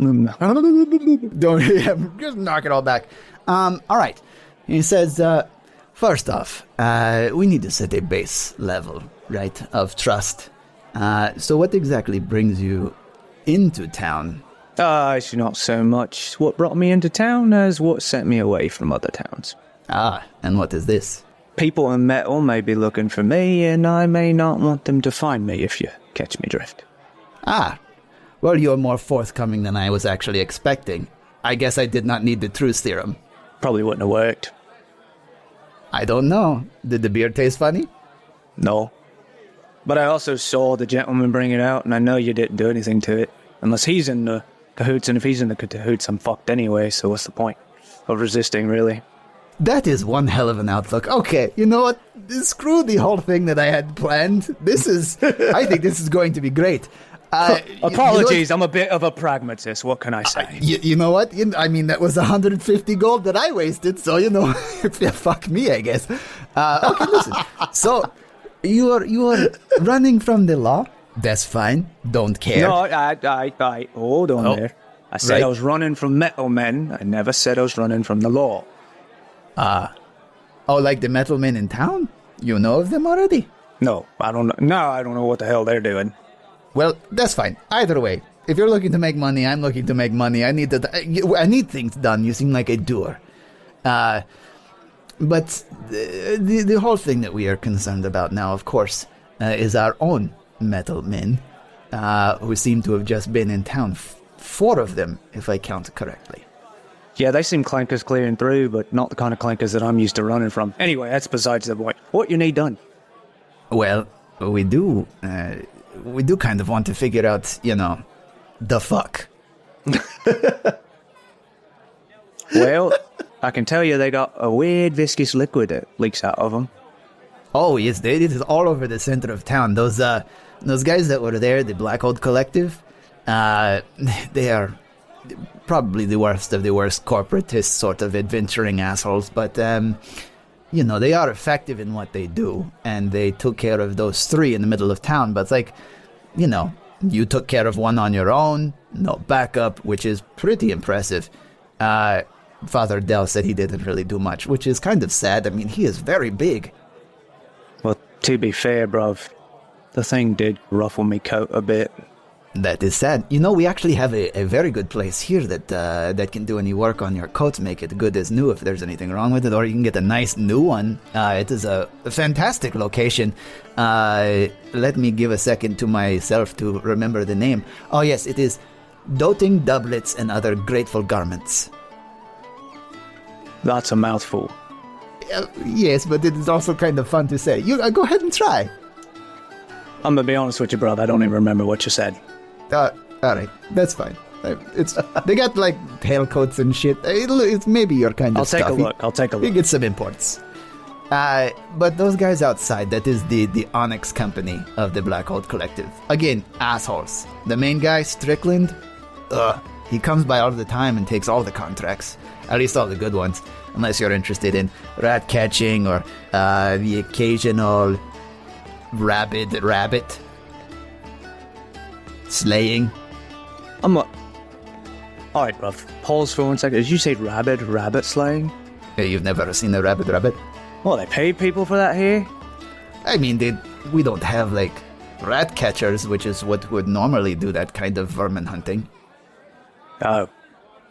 Don't just knock it all back. All right. He says, first off, we need to set a base level, right, of trust. So what exactly brings you into town? It's not so much what brought me into town as what sent me away from other towns. And what is this? People in metal may be looking for me, and I may not want them to find me, if you catch me drift. Well, you're more forthcoming than I was actually expecting. I guess I did not need the truth serum. Probably wouldn't have worked. I don't know. Did the beer taste funny? No. But I also saw the gentleman bring it out, and I know you didn't do anything to it. Unless he's in the cahoots, and if he's in the cahoots, I'm fucked anyway, so what's the point of resisting, really? That is one hell of an outlook. Okay, you know what? Screw the whole thing that I had planned. I think this is going to be great. Apologies, I'm a bit of a pragmatist. What can I say? You know what? I mean, that was 150 gold that I wasted, so, you know, fuck me, I guess. Okay, listen. So, you are running from the law? That's fine. Don't care. No, I hold on there. I said I was running from metal men. I never said I was running from the law. Like the metal men in town? You know of them already? No, I don't know. No, I don't know what the hell they're doing. Well, that's fine. Either way, if you're looking to make money, I'm looking to make money. I need things done. You seem like a doer. But the whole thing that we are concerned about now, of course, is our own metal men, who seem to have just been in town. 4 of them, if I count correctly. Yeah, they seem clankers clearing through, but not the kind of clankers that I'm used to running from. Anyway, that's besides the point. What you need done? Well, we do kind of want to figure out, you know, the fuck. Well, I can tell you they got a weird viscous liquid that leaks out of them. Oh, yes, it is all over the center of town. Those guys that were there, the Black Old Collective, they are probably the worst of the worst corporatist sort of adventuring assholes, but, you know, they are effective in what they do, and they took care of those 3 in the middle of town, but it's like, you know, you took care of one on your own, no backup, which is pretty impressive. Father Dell said he didn't really do much, which is kind of sad. I mean, he is very big. Well, to be fair, bruv, the thing did ruffle me coat a bit. That is sad. You know, we actually have a very good place here that can do any work on your coat, make it good as new if there's anything wrong with it, or you can get a nice new one. It is a fantastic location. Let me give a second to myself to remember the name. Oh yes, it is Doting Doublets and Other Grateful Garments. That's a mouthful. Yes, but it is also kind of fun to say. You go ahead and try. I'm gonna be honest with you, brother. I don't even remember what you said. All right, that's fine. They got like tailcoats and shit. It's maybe your kind of stuff. I'll take a look. You get some imports. But those guys outside, that is the Onyx company of the Black Old Collective. Again, assholes. The main guy, Strickland, He comes by all the time and takes all the contracts, at least all the good ones, unless you're interested in rat catching or the occasional rabbit slaying. Alright, bruv. Pause for 1 second. Did you say rabbit slaying? Hey, you've never seen a rabbit? Well, they pay people for that here? I mean, we don't have, like, rat catchers, which is what would normally do that kind of vermin hunting. Oh.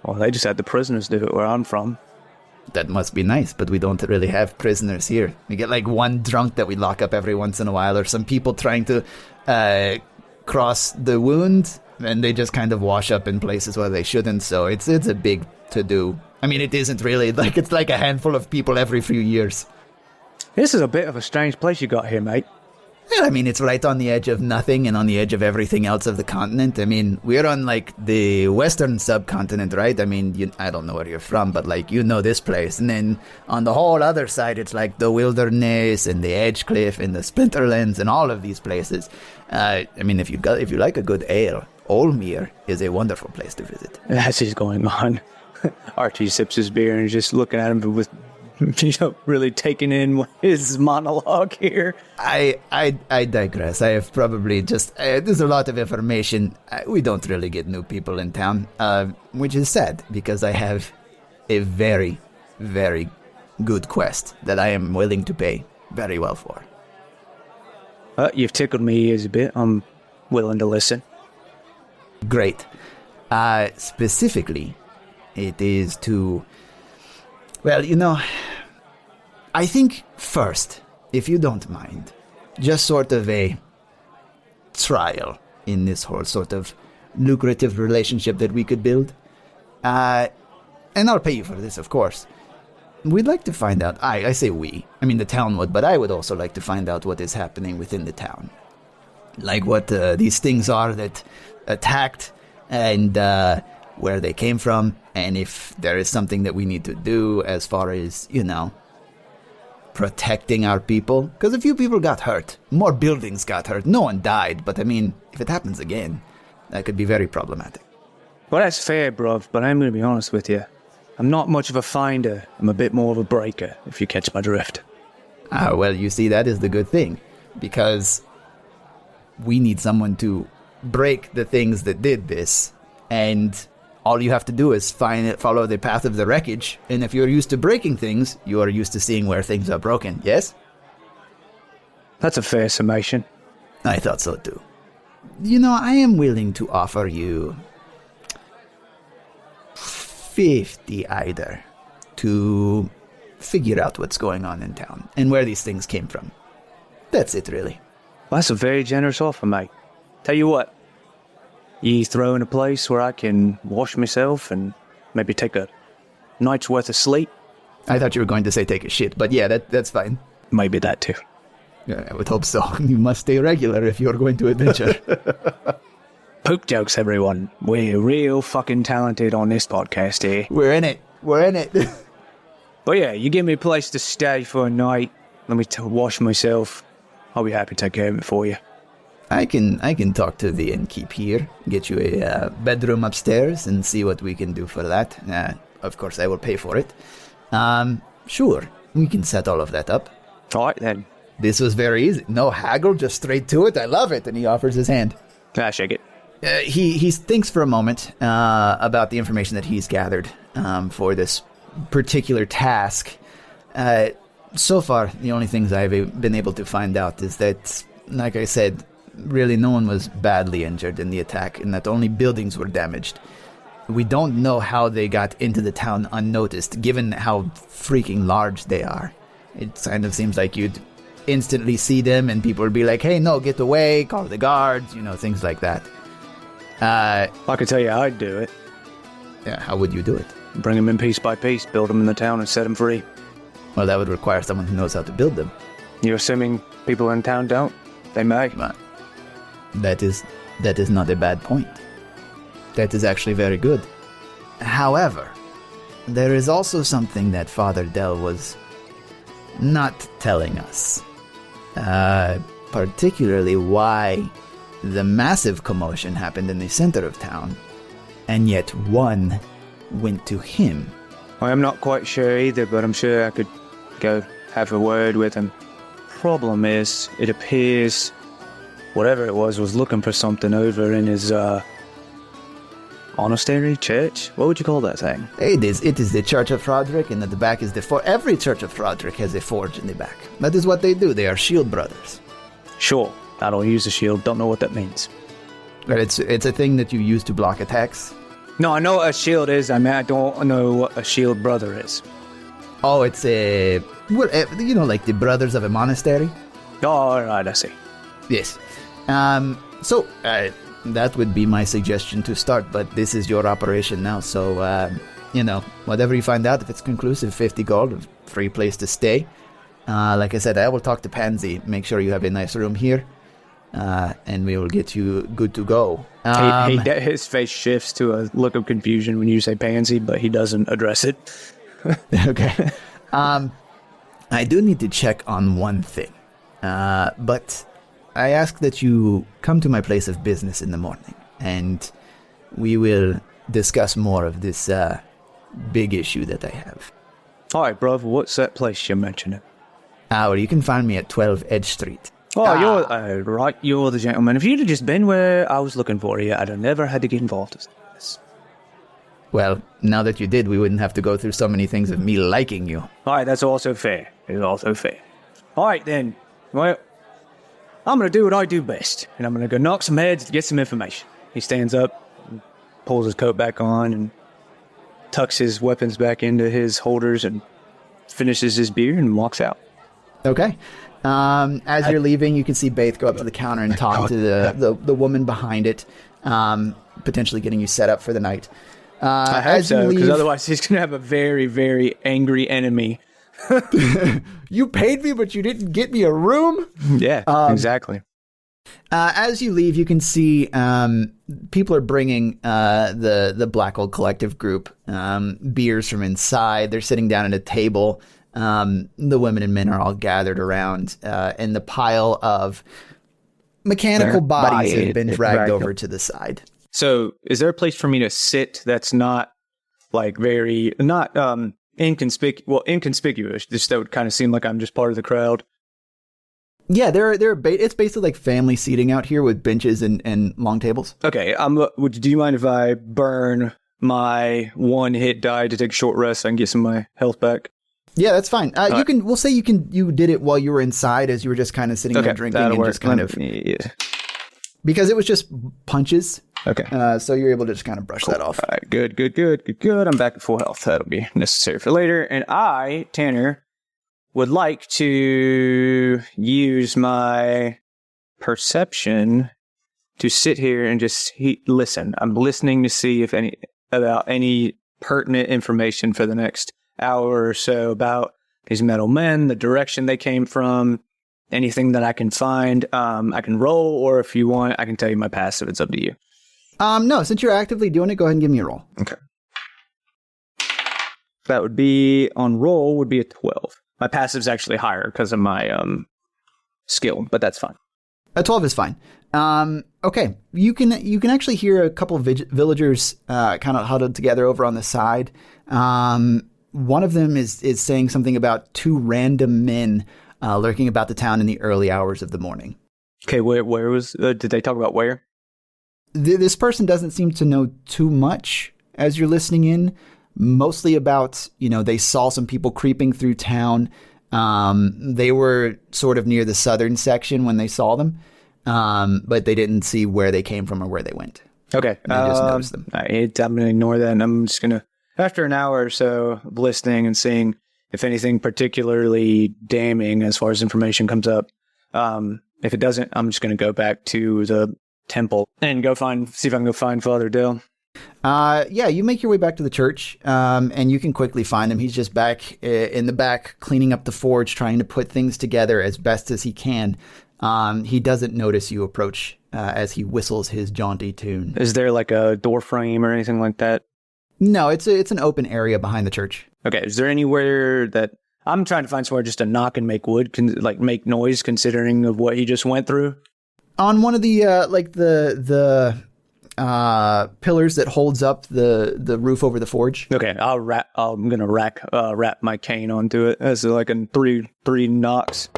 Well, they just had the prisoners do it where I'm from. That must be nice, but we don't really have prisoners here. We get, like, one drunk that we lock up every once in a while, or some people trying to cross the wound, and they just kind of wash up in places where they shouldn't, so it's a big to-do. I mean, it isn't really, like, it's like a handful of people every few years. This is a bit of a strange place you got here, mate. Yeah, I mean, it's right on the edge of nothing and on the edge of everything else of the continent. I mean, we're on, like, the western subcontinent, right? I mean, I don't know where you're from, but, like, you know this place. And then on the whole other side, it's, like, the wilderness and the Edgecliff and the Splinterlands and all of these places. I mean, if you like a good ale, Olmere is a wonderful place to visit. As he's going on, Archie sips his beer and is just looking at him with, really taking in his monologue here. I digress. I have probably just... there's a lot of information. We don't really get new people in town, which is sad, because I have a very, very good quest that I am willing to pay very well for. You've tickled me ears a bit. I'm willing to listen. Great. Specifically, it is to... Well, I think first, if you don't mind, just sort of a trial in this whole sort of lucrative relationship that we could build. And I'll pay you for this, of course. We'd like to find out, I say we, I mean the town would, but I would also like to find out what is happening within the town. Like what these things are that attacked and where they came from, and if there is something that we need to do as far as, protecting our people. Because a few people got hurt. More buildings got hurt. No one died, but I mean, if it happens again, that could be very problematic. Well, that's fair, bruv, but I'm going to be honest with you. I'm not much of a finder. I'm a bit more of a breaker, if you catch my drift. Well, you see, that is the good thing. Because we need someone to break the things that did this, and all you have to do is follow the path of the wreckage, and if you're used to breaking things, you are used to seeing where things are broken, yes? That's a fair summation. I thought so too. I am willing to offer you 50 either to figure out what's going on in town and where these things came from. That's it, really. Well, that's a very generous offer, mate. Tell you what, you throw in a place where I can wash myself and maybe take a night's worth of sleep? I thought you were going to say take a shit, but yeah, that's fine. Maybe that too. Yeah, I would hope so. You must stay regular if you're going to adventure. Poop jokes, everyone. We're real fucking talented on this podcast here. We're in it. But yeah, you give me a place to stay for a night, let me wash myself. I'll be happy to take care of it for you. I can talk to the innkeep here, get you a bedroom upstairs, and see what we can do for that. Of course, I will pay for it. Sure, we can set all of that up. All right, then. This was very easy. No haggle, just straight to it. I love it. And he offers his hand. I shake it. He thinks for a moment about the information that he's gathered for this particular task. So far, the only things I've been able to find out is that, like I said, really no one was badly injured in the attack, and that only buildings were damaged. We don't know how they got into the town unnoticed, given how freaking large they are. It kind of seems like you'd instantly see them, and people would be like, hey, no, get away, call the guards, things like that. I could tell you how I'd do it. Yeah, how would you do it? Bring them in piece by piece, build them in the town, and set them free. Well, that would require someone who knows how to build them. You're assuming people in town don't? They may. But that is not a bad point. That is actually very good. However, there is also something that Father Dell was not telling us. Particularly why the massive commotion happened in the center of town and yet one went to him. I'm not quite sure either, but I'm sure I could go have a word with him. Problem is, it appears whatever it was looking for something over in his, monastery, church? What would you call that thing? It is the Church of Frodrick, and at the back is the forge. Every Church of Frodrick has a forge in the back. That is what they do. They are shield brothers. Sure, I don't use a shield, don't know what that means. But it's a thing that you use to block attacks. No, I know what a shield is, I don't know what a shield brother is. Oh, it's like the brothers of a monastery? Oh, alright, I see. Yes. So that would be my suggestion to start, but this is your operation now, so, whatever you find out, if it's conclusive, 50 gold, free place to stay. Like I said, I will talk to Pansy, make sure you have a nice room here, and we will get you good to go. His face shifts to a look of confusion when you say Pansy, but he doesn't address it. Okay. I do need to check on one thing, but I ask that you come to my place of business in the morning, and we will discuss more of this big issue that I have. All right, bruv, what's that place you're mentioning? Or you can find me at 12 Edge Street. Oh, you're the gentleman. If you'd have just been where I was looking for you, I'd have never had to get involved in this. Well, now that you did, we wouldn't have to go through so many things of me liking you. All right, that's also fair. It's also fair. All right, then. Well, I'm going to do what I do best, and I'm going to go knock some heads to get some information. He stands up, and pulls his coat back on, and tucks his weapons back into his holders, and finishes his beer and walks out. Okay. As you're leaving, you can see Baith go up to the counter and talk to the woman behind it, potentially getting you set up for the night. I hope so, because otherwise he's going to have a very, very angry enemy. You paid me, but you didn't get me a room? Yeah, exactly. As you leave, you can see people are bringing the Black Old Collective group beers from inside. They're sitting down at a table. The women and men are all gathered around, and the pile of mechanical bodies have been dragged over to the side. So, is there a place for me to sit that's not inconspicuous? Just that would kind of seem like I'm just part of the crowd. Yeah, it's basically like family seating out here with benches and long tables. Okay, do you mind if I burn my one hit die to take a short rest so I can get some of my health back? Yeah, that's fine. We'll say you did it while you were inside, as you were just kind of sitting there drinking and work. Just kind of. Yeah. Because it was just punches. Okay. So you're able to just kind of brush that off. All right, good. I'm back at full health. That'll be necessary for later. And I, Tanner, would like to use my perception to sit here and just listen. I'm listening to see if any pertinent information for the next hour or so about these metal men, the direction they came from, anything that I can find. I can roll, or if you want, I can tell you my passive. It's up to you. No, since you're actively doing it, go ahead and give me a roll. Okay. That would be, on roll, would be a 12. My passive's actually higher because of my skill, but that's fine. A 12 is fine. Okay, you can actually hear a couple of villagers kind of huddled together over on the side. One of them is saying something about two random men lurking about the town in the early hours of the morning. Okay, where was? Did they talk about where? This person doesn't seem to know too much as you're listening in. Mostly about, they saw some people creeping through town. They were sort of near the southern section when they saw them, but they didn't see where they came from or where they went. Okay. They just noticed them. I'm going to ignore that, and I'm just going to, after an hour or so of listening and seeing if anything particularly damning as far as information comes up, if it doesn't, I'm just going to go back to the temple and see if I can go find Father Dill. Yeah, you make your way back to the church, and you can quickly find him. He's just back in the back, cleaning up the forge, trying to put things together as best as he can. He doesn't notice you approach as he whistles his jaunty tune. Is there like a door frame or anything like that? No, it's an open area behind the church. Okay, is there anywhere that I'm trying to find somewhere just to knock and make wood, make noise, considering of what he just went through? On one of the pillars that holds up the roof over the forge. Okay, I'm gonna wrap my cane onto it as like in three knocks.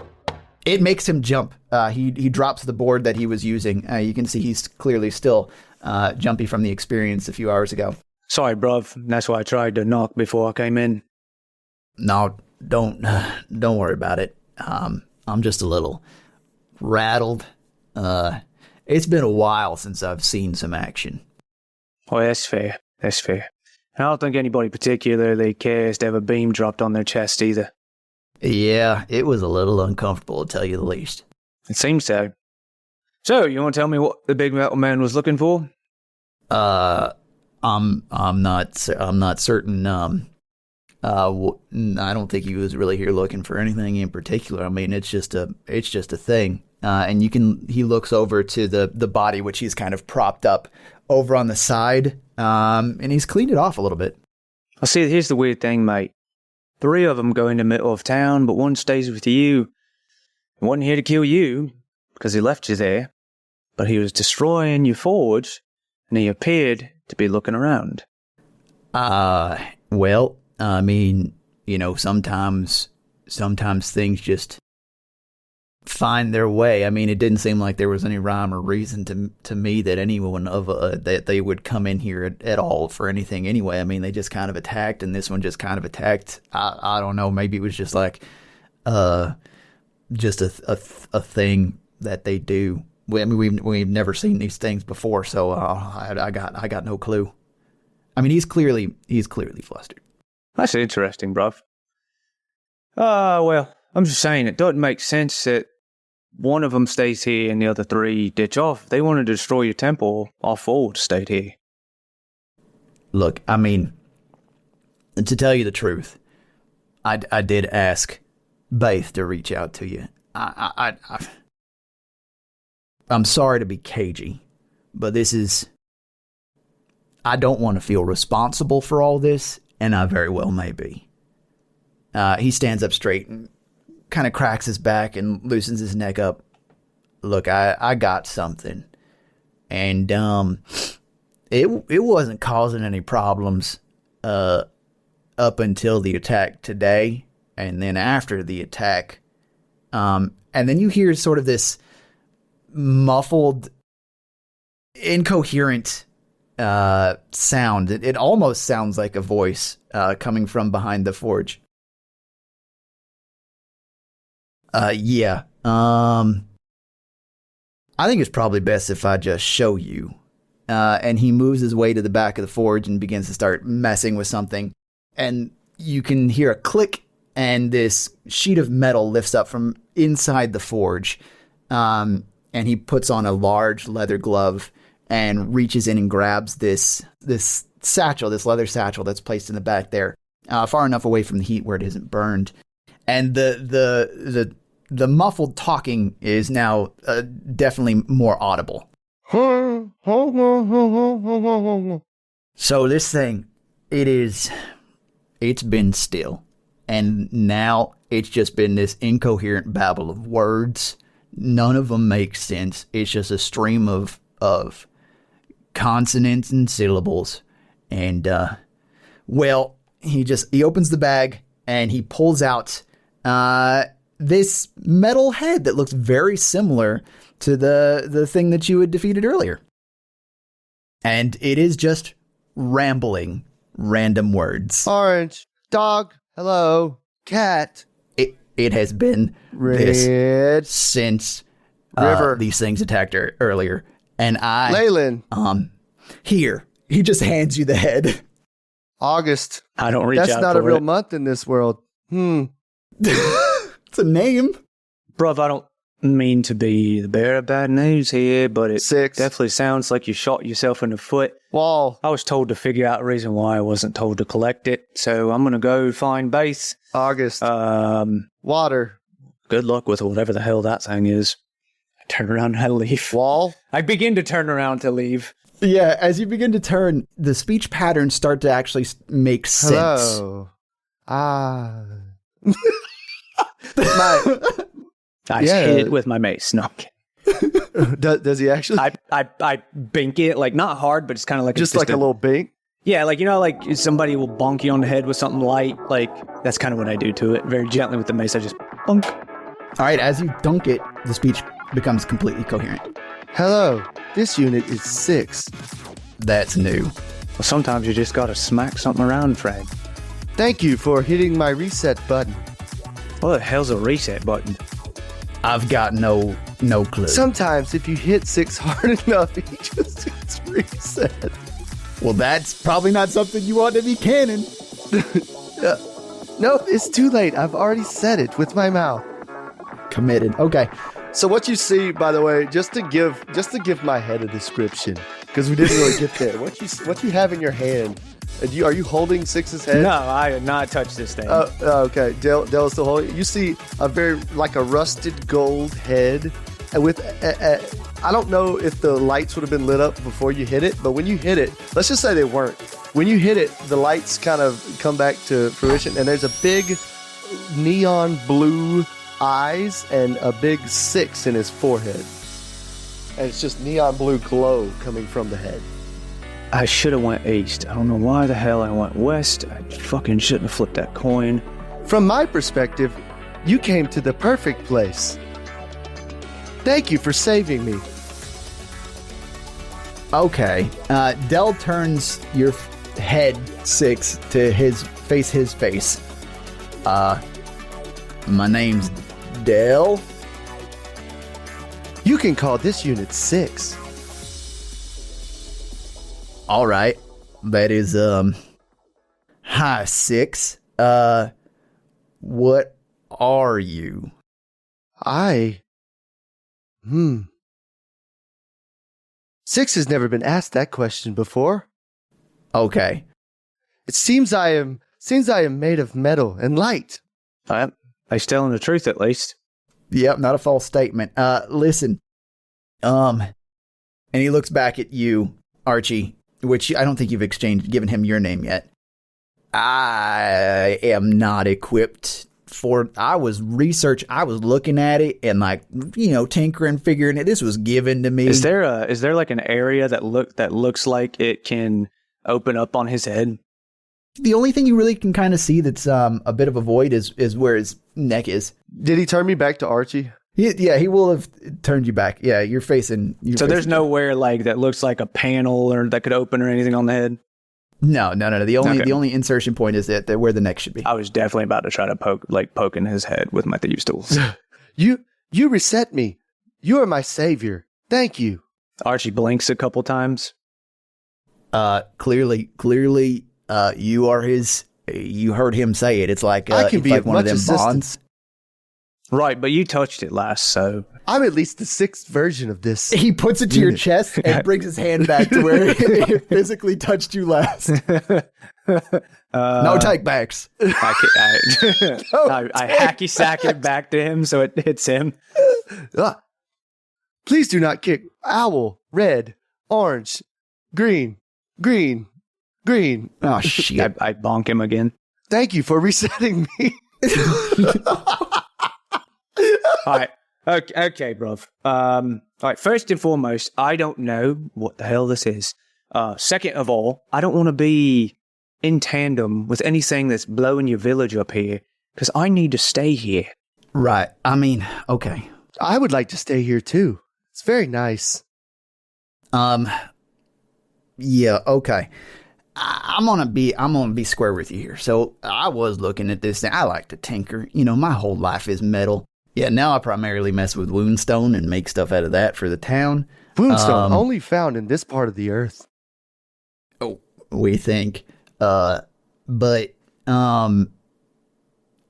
It makes him jump. He drops the board that he was using. You can see he's clearly still jumpy from the experience a few hours ago. Sorry, bruv. That's why I tried to knock before I came in. No, don't worry about it. I'm just a little rattled. It's been a while since I've seen some action. Oh, that's fair. That's fair. I don't think anybody particularly cares to have a beam dropped on their chest either. Yeah, it was a little uncomfortable, to tell you the least. It seems so. So, you want to tell me what the big metal man was looking for? I'm not certain. I don't think he was really here looking for anything in particular. I mean, it's just a thing. And he looks over to the body, which he's kind of propped up over on the side. And he's cleaned it off a little bit. I see, here's the weird thing, mate. 3 of them go in the middle of town, but one stays with you. He wasn't here to kill you, because he left you there. But he was destroying your forge, and he appeared to be looking around. Well, I mean, sometimes things just find their way. I mean, it didn't seem like there was any rhyme or reason to me that anyone that they would come in here at all for anything anyway. I mean, they just kind of attacked, and this one just kind of attacked. I don't know. Maybe it was just like, just a thing that they do. I mean, we've never seen these things before, so I got no clue. I mean, he's clearly flustered. That's interesting, bruv. Well, I'm just saying it doesn't make sense that one of them stays here and the other 3 ditch off. If they wanted to destroy your temple, all 4 stayed here. Look, I mean, to tell you the truth, I did ask Baith to reach out to you. I'm sorry to be cagey, but I don't want to feel responsible for all this, and I very well may be. He stands up straight and kind of cracks his back and loosens his neck up. Look, I got something. And it wasn't causing any problems up until the attack today, and then after the attack. And then you hear sort of this muffled, incoherent sound. It almost sounds like a voice coming from behind the forge. Yeah. I think it's probably best if I just show you. And he moves his way to the back of the forge and begins to start messing with something. And you can hear a click, and this sheet of metal lifts up from inside the forge. And he puts on a large leather glove and reaches in and grabs this satchel, this leather satchel that's placed in the back there, far enough away from the heat where it isn't burned. And the muffled talking is now definitely more audible. So this thing, it's been still. And now it's just been this incoherent babble of words. None of them make sense. It's just a stream of consonants and syllables. And, well, he opens the bag and he pulls out this metal head that looks very similar to the thing that you had defeated earlier. And it is just rambling random words. Orange, dog, hello, cat. It has been Red this since river. These things attacked her earlier. And Leyland. Here. He just hands you the head. August. I don't reach out for it. That's not a real month in this world. It's a name. Bruv, I don't mean to be the bearer of bad news here, but it 6. definitely sounds like you shot yourself in the foot. Wall. I was told to figure out a reason why I wasn't told to collect it, so I'm going to go find base. August. Water. Good luck with whatever the hell that thing is. I turn around and I leave. Wall. I begin to turn around to leave. Yeah, as you begin to turn, the speech patterns start to actually make sense. Hello. I hit it with my mace. No. Does he actually? I bink it, like not hard, but it's kind of like just like a little bink? Yeah, like, you know, like somebody will bonk you on the head with something light. Like, that's kind of what I do to it. Very gently with the mace, I just bonk. All right, as you dunk it, the speech becomes completely coherent. Hello, this unit is 6. That's new. Well, sometimes you just gotta smack something around, Fred. Thank you for hitting my reset button. What the hell's a reset button? I've got no clue. Sometimes if you hit 6 hard enough, he just gets reset. Well, that's probably not something you want to be canon. No, it's too late. I've already said it with my mouth. Committed. Okay. So what you see, by the way, just to give my head a description, because we didn't really get there. What you have in your hand? Are you holding Six's head? No, I have not touched this thing. Okay. Dale is still holding it. You see a very like a rusted gold head, and with I don't know if the lights would have been lit up before you hit it, but when you hit it, let's just say they weren't. When you hit it, the lights kind of come back to fruition, and there's a big neon blue eyes and a big 6 in his forehead. And it's just neon blue glow coming from the head. I should have went east. I don't know why the hell I went west. I fucking shouldn't have flipped that coin. From my perspective, you came to the perfect place. Thank you for saving me. Okay. Dell turns your head 6 to his face. My name's Dell. You can call this unit 6. All right. That is, hi, 6. What are you? I... 6 has never been asked that question before. Okay. It seems I am made of metal and light. He's telling the truth, at least. Yep, not a false statement. Listen. And he looks back at you, Archie, which I don't think you've given him your name yet. I am not equipped for. I was looking at it and tinkering, figuring it. This was given to me. Is there like an area that looks like it can open up on his head? The only thing you really can kind of see that's a bit of a void is where his neck is. Did he turn me back to Archie? He will have turned you back. Yeah, you're facing. So there's nowhere like that looks like a panel or that could open or anything on the head? No. The only insertion point is that where the neck should be. I was definitely about to try to poke in his head with my thieves' tools. You reset me. You are my savior. Thank you. Archie blinks a couple times. Clearly, you are his. You heard him say it. It's like I can be like one of them assistance. bonds. Right, but you touched it last, so I'm at least the 6th version of this. He puts it to your chest and brings his hand back to where it physically touched you last. No take backs. I hacky sack it back to him so it hits him. Please do not kick. Owl, red, orange, green. Oh shit! I bonk him again. Thank you for resetting me. All right. Okay, bruv. All right. First and foremost, I don't know what the hell this is. Second of all, I don't want to be in tandem with anything that's blowing your village up here because I need to stay here. Right. I mean, okay. I would like to stay here too. It's very nice. Yeah. Okay. I'm gonna be square with you here. So I was looking at this thing. I like to tinker. My whole life is metal. Yeah, now I primarily mess with woundstone and make stuff out of that for the town. Woundstone, only found in this part of the earth. Oh, we think. But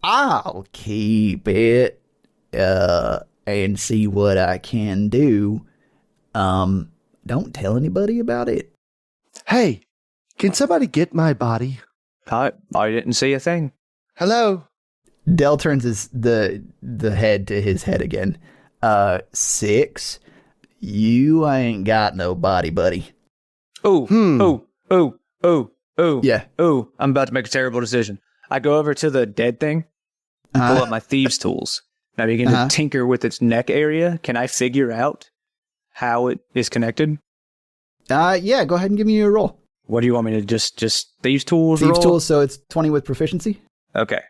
I'll keep it and see what I can do. Don't tell anybody about it. Hey, can somebody get my body? I didn't see a thing. Hello? Dell turns the head to his head again. 6, you ain't got no body, buddy. Oh. Yeah. Oh, I'm about to make a terrible decision. I go over to the dead thing, pull up my thieves' tools, I begin to tinker with its neck area. Can I figure out how it is connected? Yeah, go ahead and give me a roll. What do you want me to just thieves tools Thieves roll? tools, so it's 20 with proficiency. Okay.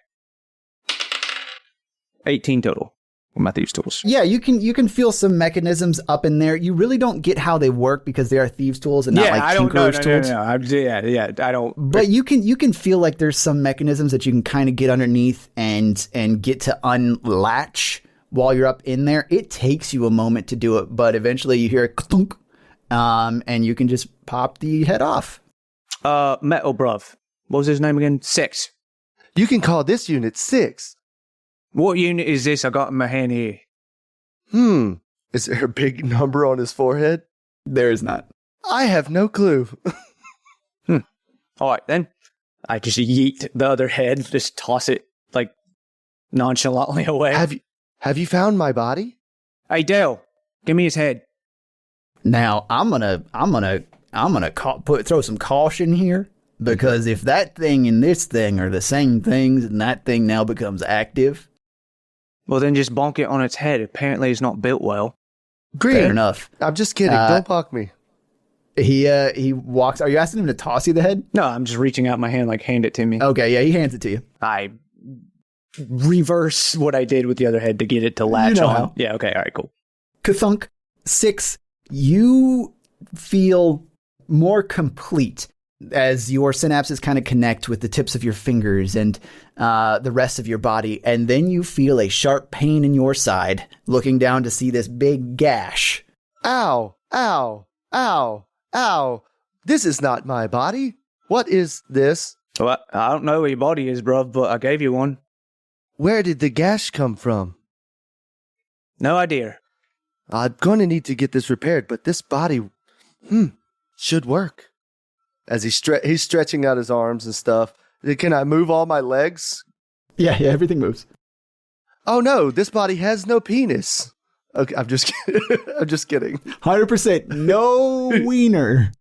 18 total with my thieves tools. Yeah, you can feel some mechanisms up in there. You really don't get how they work because they are thieves tools and not like tinkerers tools. No. I don't. But you can feel like there's some mechanisms that you can kind of get underneath and get to unlatch while you're up in there. It takes you a moment to do it, but eventually you hear a clunk, and you can just pop the head off. Metal bruv. What was his name again? 6. You can call this unit 6. What unit is this I got in my hand here? Is there a big number on his forehead? There is not. I have no clue. All right, then. I just yeet the other head, just toss it, like, nonchalantly away. Have you found my body? Hey, Dale, give me his head. Now I'm gonna throw some caution here, because if that thing and this thing are the same things, and that thing now becomes active. Well, then just bonk it on its head. Apparently, it's not built well. Green. Fair enough. I'm just kidding. Don't bonk me. He walks. Are you asking him to toss you the head? No, I'm just reaching out my hand, like, hand it to me. Okay, yeah, he hands it to you. I reverse what I did with the other head to get it to latch on. How. Yeah, okay, all right, cool. Kathunk 6, you feel more complete as your synapses kind of connect with the tips of your fingers and the rest of your body. And then you feel a sharp pain in your side, looking down to see this big gash. Ow, ow, ow, ow. This is not my body. What is this? Well, I don't know where your body is, bruv, but I gave you one. Where did the gash come from? No idea. I'm going to need to get this repaired, but this body, should work. As he's stretching out his arms and stuff. Can I move all my legs? Yeah, everything moves. Oh no, this body has no penis. Okay, I'm just kidding. I'm just kidding. 100% no wiener.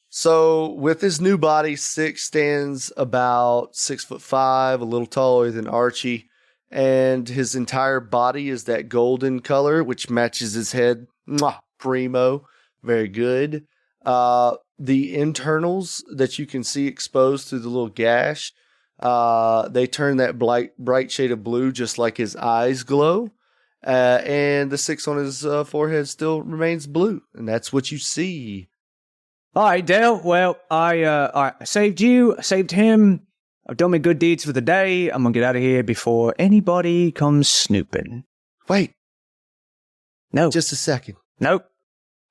So with his new body, 6 stands about 6'5", a little taller than Archie, and his entire body is that golden color, which matches his head. Mwah, primo, very good. The internals that you can see exposed through the little gash, they turn that bright shade of blue, just like his eyes glow. And the 6 on his forehead still remains blue, and that's what you see. All right, Dale. Well, I saved you. I saved him. I've done my good deeds for the day. I'm gonna get out of here before anybody comes snooping. Wait. No. Just a second. Nope.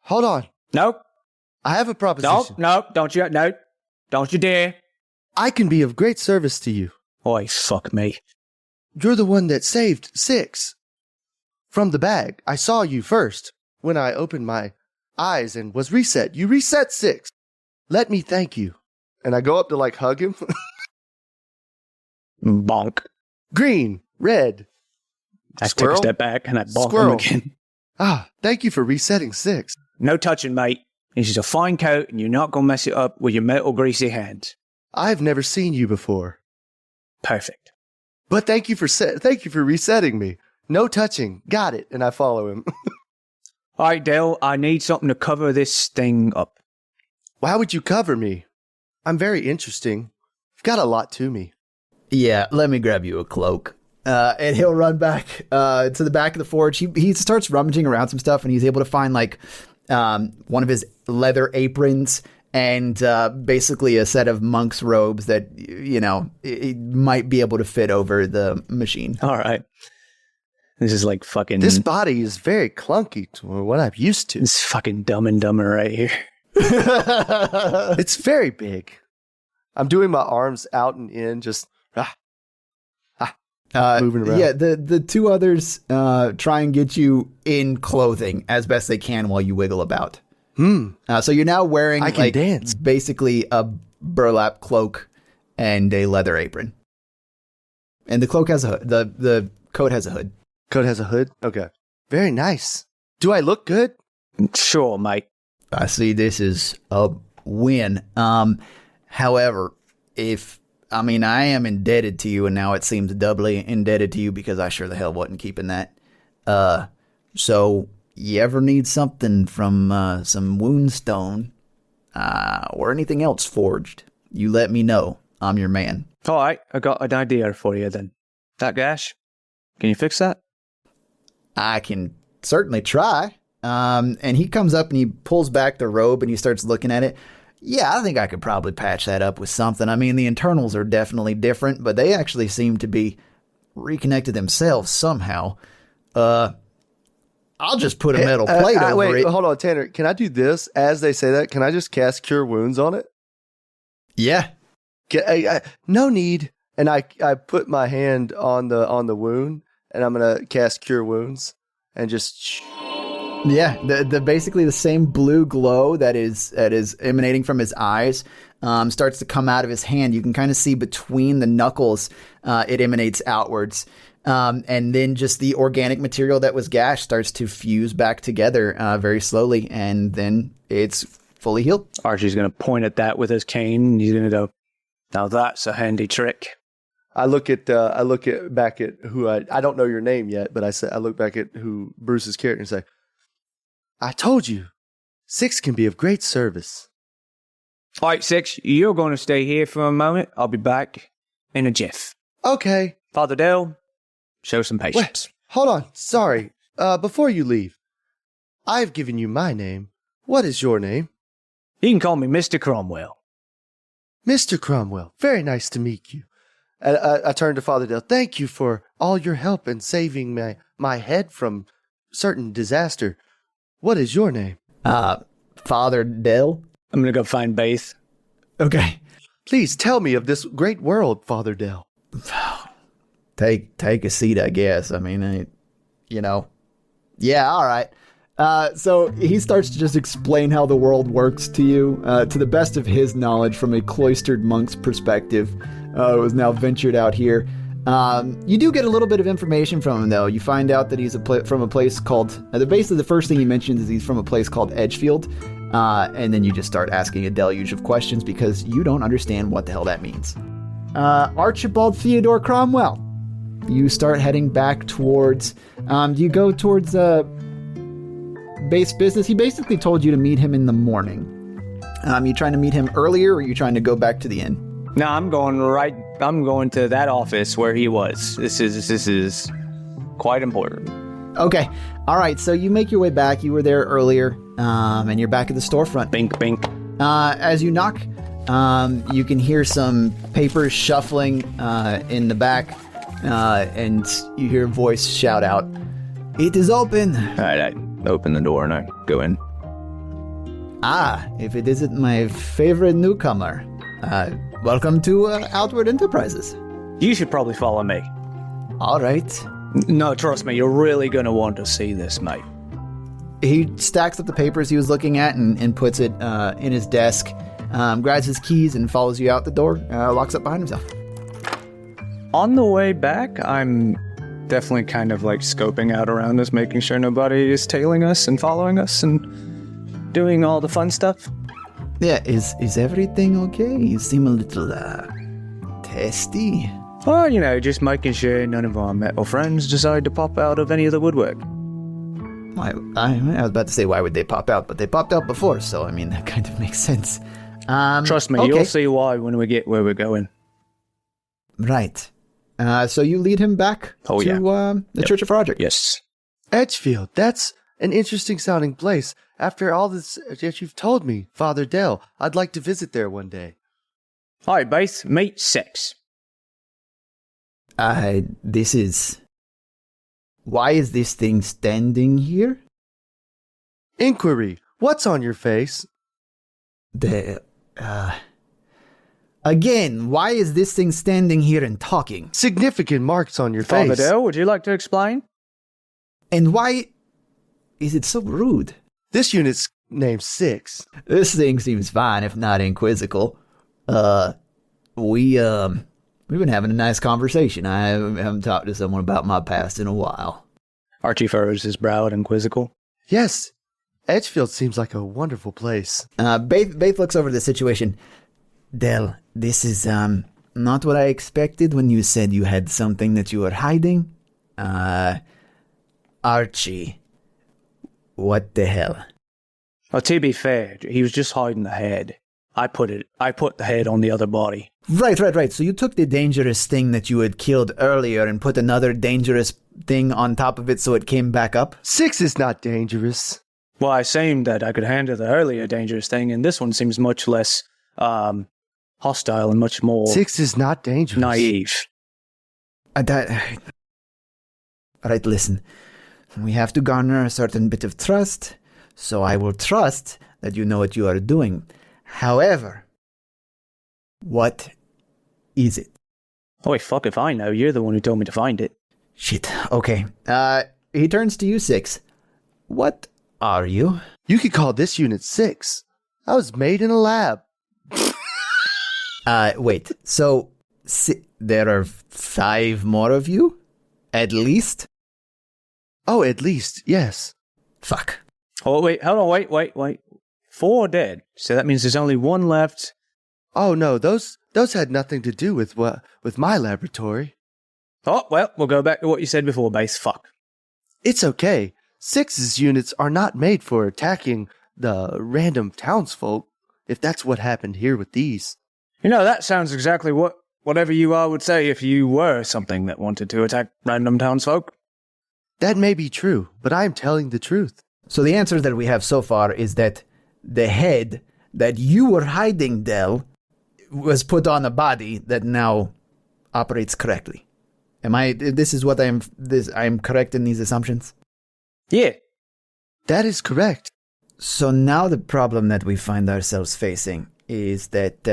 Hold on. Nope. I have a proposition. Nope. Don't you dare. I can be of great service to you. Oi, fuck me. You're the one that saved 6 from the bag. I saw you first when I opened my eyes and was reset. You reset 6. Let me thank you. And I go up to like hug him. Bonk. Green, red. I Squirrel? take a step back and I bonk Squirrel. him again. Thank you for resetting 6. No touching, mate. This is a fine coat and you're not going to mess it up with your metal greasy hands. I've never seen you before. Perfect. But thank you for resetting me. No touching. Got it. And I follow him. All right, Dale, I need something to cover this thing up. Why would you cover me? I'm very interesting. You've got a lot to me. Yeah, let me grab you a cloak. And he'll run back to the back of the forge. He starts rummaging around some stuff, and he's able to find like one of his leather aprons and basically a set of monk's robes that, you know, it might be able to fit over the machine. All right. This is like fucking... This body is very clunky to what I'm used to. This fucking Dumb and Dumber right here. It's very big. I'm doing my arms out and in, just moving around. Yeah, the 2 others try and get you in clothing as best they can while you wiggle about. So you're now wearing I can dance. Basically a burlap cloak and a leather apron. And the cloak has a hood. The coat has a hood. Coat has a hood? Okay. Very nice. Do I look good? Sure, mate. I see this is a win. However, if I mean, I am indebted to you, and now it seems doubly indebted to you because I sure the hell wasn't keeping that. So you ever need something from some woundstone or anything else forged, you let me know. I'm your man. All right, I got an idea for you then. That gash, can you fix that? I can certainly try. And he comes up and he pulls back the robe and he starts looking at it. Yeah, I think I could probably patch that up with something. I mean, the internals are definitely different, but they actually seem to be reconnected themselves somehow. I'll just put a metal plate over it. Hold on, Tanner. Can I do this as they say that? Can I just cast Cure Wounds on it? Yeah. No need. And I put my hand on the wound, and I'm gonna cast Cure Wounds, and just. Yeah, the basically the same blue glow that is emanating from his eyes starts to come out of his hand. You can kind of see between the knuckles, it emanates outwards. And then just the organic material that was gashed starts to fuse back together very slowly, and then it's fully healed. Archie's going to point at that with his cane, and he's going to go, now that's a handy trick. I look back at who I don't know your name yet, but I look back at who Bruce's character and say, I told you, 6 can be of great service. All right, 6, you're going to stay here for a moment. I'll be back in a jiff. Okay. Father Dell, show some patience. Wait, hold on. Sorry. Before you leave, I've given you my name. What is your name? You can call me Mr. Cromwell. Mr. Cromwell. Very nice to meet you. And I turned to Father Dell. Thank you for all your help in saving my head from certain disaster. What is your name? Father Dell. I'm going to go find Baith. Okay. Please tell me of this great world, Father Dell. Take a seat, I guess. I mean, yeah, all right. So he starts to just explain how the world works to you, to the best of his knowledge from a cloistered monk's perspective, who has now ventured out here. You do get a little bit of information from him, though. You find out that he's from a place called, basically the first thing he mentions is he's from a place called Edgefield, and then you just start asking a deluge of questions because you don't understand what the hell that means. Archibald Theodore Cromwell. You start heading back towards, you go towards base business. He basically told you to meet him in the morning. You trying to meet him earlier, or are you trying to go back to the inn? No, I'm going to that office where he was. This is quite important. Okay. All right. So you make your way back. You were there earlier, and you're back at the storefront. Bink, bink. As you knock, you can hear some papers shuffling in the back, and you hear a voice shout out, "It is open." All right, I open the door and I go in. If it isn't my favorite newcomer, welcome to Outward Enterprises. You should probably follow me. All right. No, trust me, you're really going to want to see this, mate. He stacks up the papers he was looking at and puts it in his desk, grabs his keys and follows you out the door, locks up behind himself. On the way back, I'm definitely kind of like scoping out around us, making sure nobody is tailing us and following us and doing all the fun stuff. Yeah, is everything okay? You seem a little testy. Well, just making sure none of our metal friends decide to pop out of any of the woodwork. I was about to say, why would they pop out? But they popped out before, so, I mean, that kind of makes sense. Trust me, okay. You'll see why when we get where we're going. Right. So you lead him back to the Church of Roderick. Yes. Edgefield, that's an interesting sounding place. After all this that you've told me, Father Dell, I'd like to visit there one day. All right, Baith, meet 6. Why is this thing standing here? Inquiry, what's on your face? Again, why is this thing standing here and talking? Significant marks on your Father face. Dell, would you like to explain? And why is it so rude? This unit's named 6. This thing seems fine, if not inquisical. We've been having a nice conversation. I haven't talked to someone about my past in a while. Archie furrows his brow at inquisical. Yes, Edgefield seems like a wonderful place. Baith looks over the situation. Dell, this is not what I expected when you said you had something that you were hiding. Archie, what the hell? Well, to be fair, he was just hiding the head. I put the head on the other body. Right. So you took the dangerous thing that you had killed earlier and put another dangerous thing on top of it so it came back up? 6 is not dangerous. Well, I assumed that I could handle the earlier dangerous thing, and this one seems much less hostile and much more 6 is not dangerous. naive. Right, listen. We have to garner a certain bit of trust, so I will trust that you know what you are doing. However, what is it? Oh, wait, fuck if I know. You're the one who told me to find it. Shit, okay. He turns to you, 6. What are you? You could call this unit 6. I was made in a lab. Wait, so there are 5 more of you? At least? Oh, at least, yes. Fuck. Oh, wait, hold on, wait. 4 dead. So that means there's only 1 left. Oh, no, those had nothing to do with my laboratory. Oh, well, we'll go back to what you said before, Base. Fuck. It's okay. 6's units are not made for attacking the random townsfolk, if that's what happened here with these. You know, that sounds exactly whatever you all would say if you were something that wanted to attack random townsfolk. That may be true, but I am telling the truth. So the answer that we have so far is that the head that you were hiding, Dell, was put on a body that now operates correctly. I'm correct in these assumptions? Yeah. That is correct. So now the problem that we find ourselves facing is that,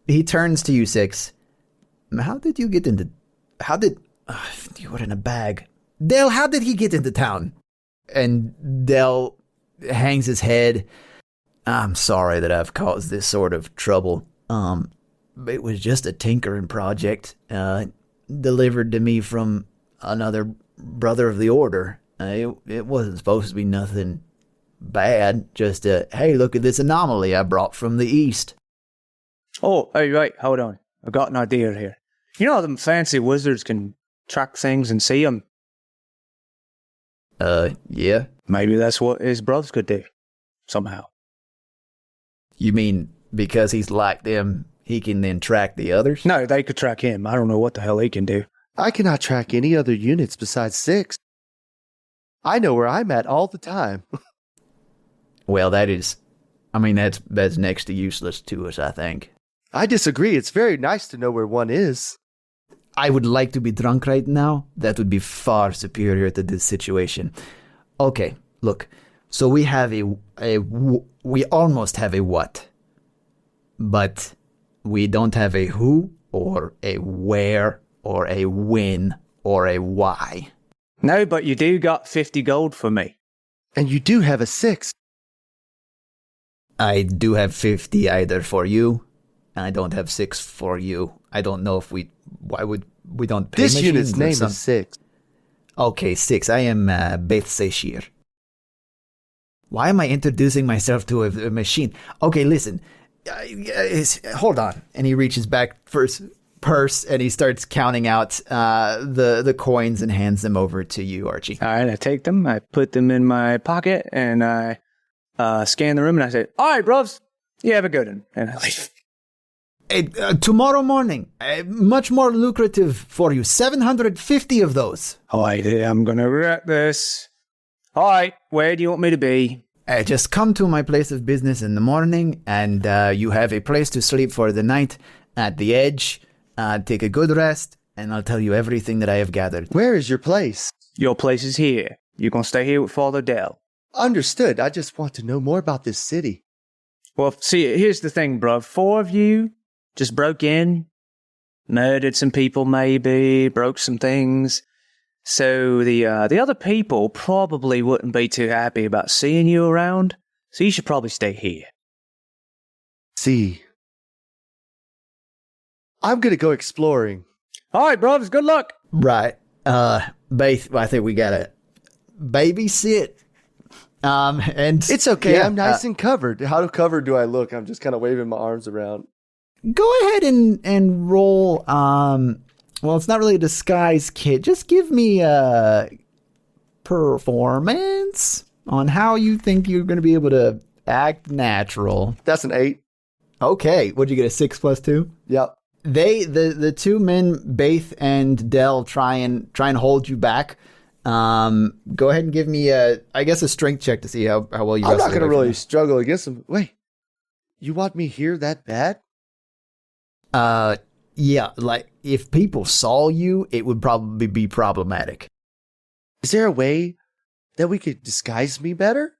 he turns to you, 6. You were in a bag. Dell, how did he get into town? And Dell hangs his head. I'm sorry that I've caused this sort of trouble. It was just a tinkering project, delivered to me from another brother of the order. It wasn't supposed to be nothing bad, just hey, look at this anomaly I brought from the east. Oh, hey, right, hold on. I've got an idea here. You know how them fancy wizards can track things and see them? Yeah. Maybe that's what his brothers could do. Somehow. You mean because he's like them, he can then track the others? No, they could track him. I don't know what the hell he can do. I cannot track any other units besides 6. I know where I'm at all the time. Well, that's next to useless to us, I think. I disagree. It's very nice to know where one is. I would like to be drunk right now. That would be far superior to this situation. Okay, look. So we have we almost have a what, but we don't have a who or a where or a when or a why. No, but you do got 50 gold for me. And you do have a 6. I do have 50 either for you, and I don't have 6 for you. I don't know if we don't pay This unit's name is 6. Okay, 6. I am Beth Seshir. Why am I introducing myself to a machine? Okay, listen. Hold on. And he reaches back for his purse and he starts counting out the coins and hands them over to you, Archie. All right, I take them, I put them in my pocket, and I scan the room, and I say, all right, bros, you have a good one. And I leave. Tomorrow morning, much more lucrative for you. 750 of those. All right, I'm going to wrap this. All right, where do you want me to be? Just come to my place of business in the morning, and you have a place to sleep for the night at the edge. Take a good rest, and I'll tell you everything that I have gathered. Where is your place? Your place is here. You're going to stay here with Father Dell. Understood. I just want to know more about this city. Well, see, here's the thing, bro. 4 of you just broke in, murdered some people maybe, broke some things. So the other people probably wouldn't be too happy about seeing you around, so you should probably stay here. See. I'm going to go exploring. All right, brothers, good luck. Right. Bath, I think we got to babysit And It's okay. yeah, I'm nice and covered. How covered do I look? I'm just kind of waving my arms around. go ahead and roll. Well, it's not really a disguise kit. Just give me a performance on how you think you're going to be able to act natural. That's an 8. Okay, what'd you get? A 6 plus 2? Yep. The two men, Baith and Dell, try and hold you back. Go ahead and give me a strength check to see how well you. I'm not going to really struggle against them. Wait, you want me here that bad? Yeah, like if people saw you, it would probably be problematic. Is there a way that we could disguise me better?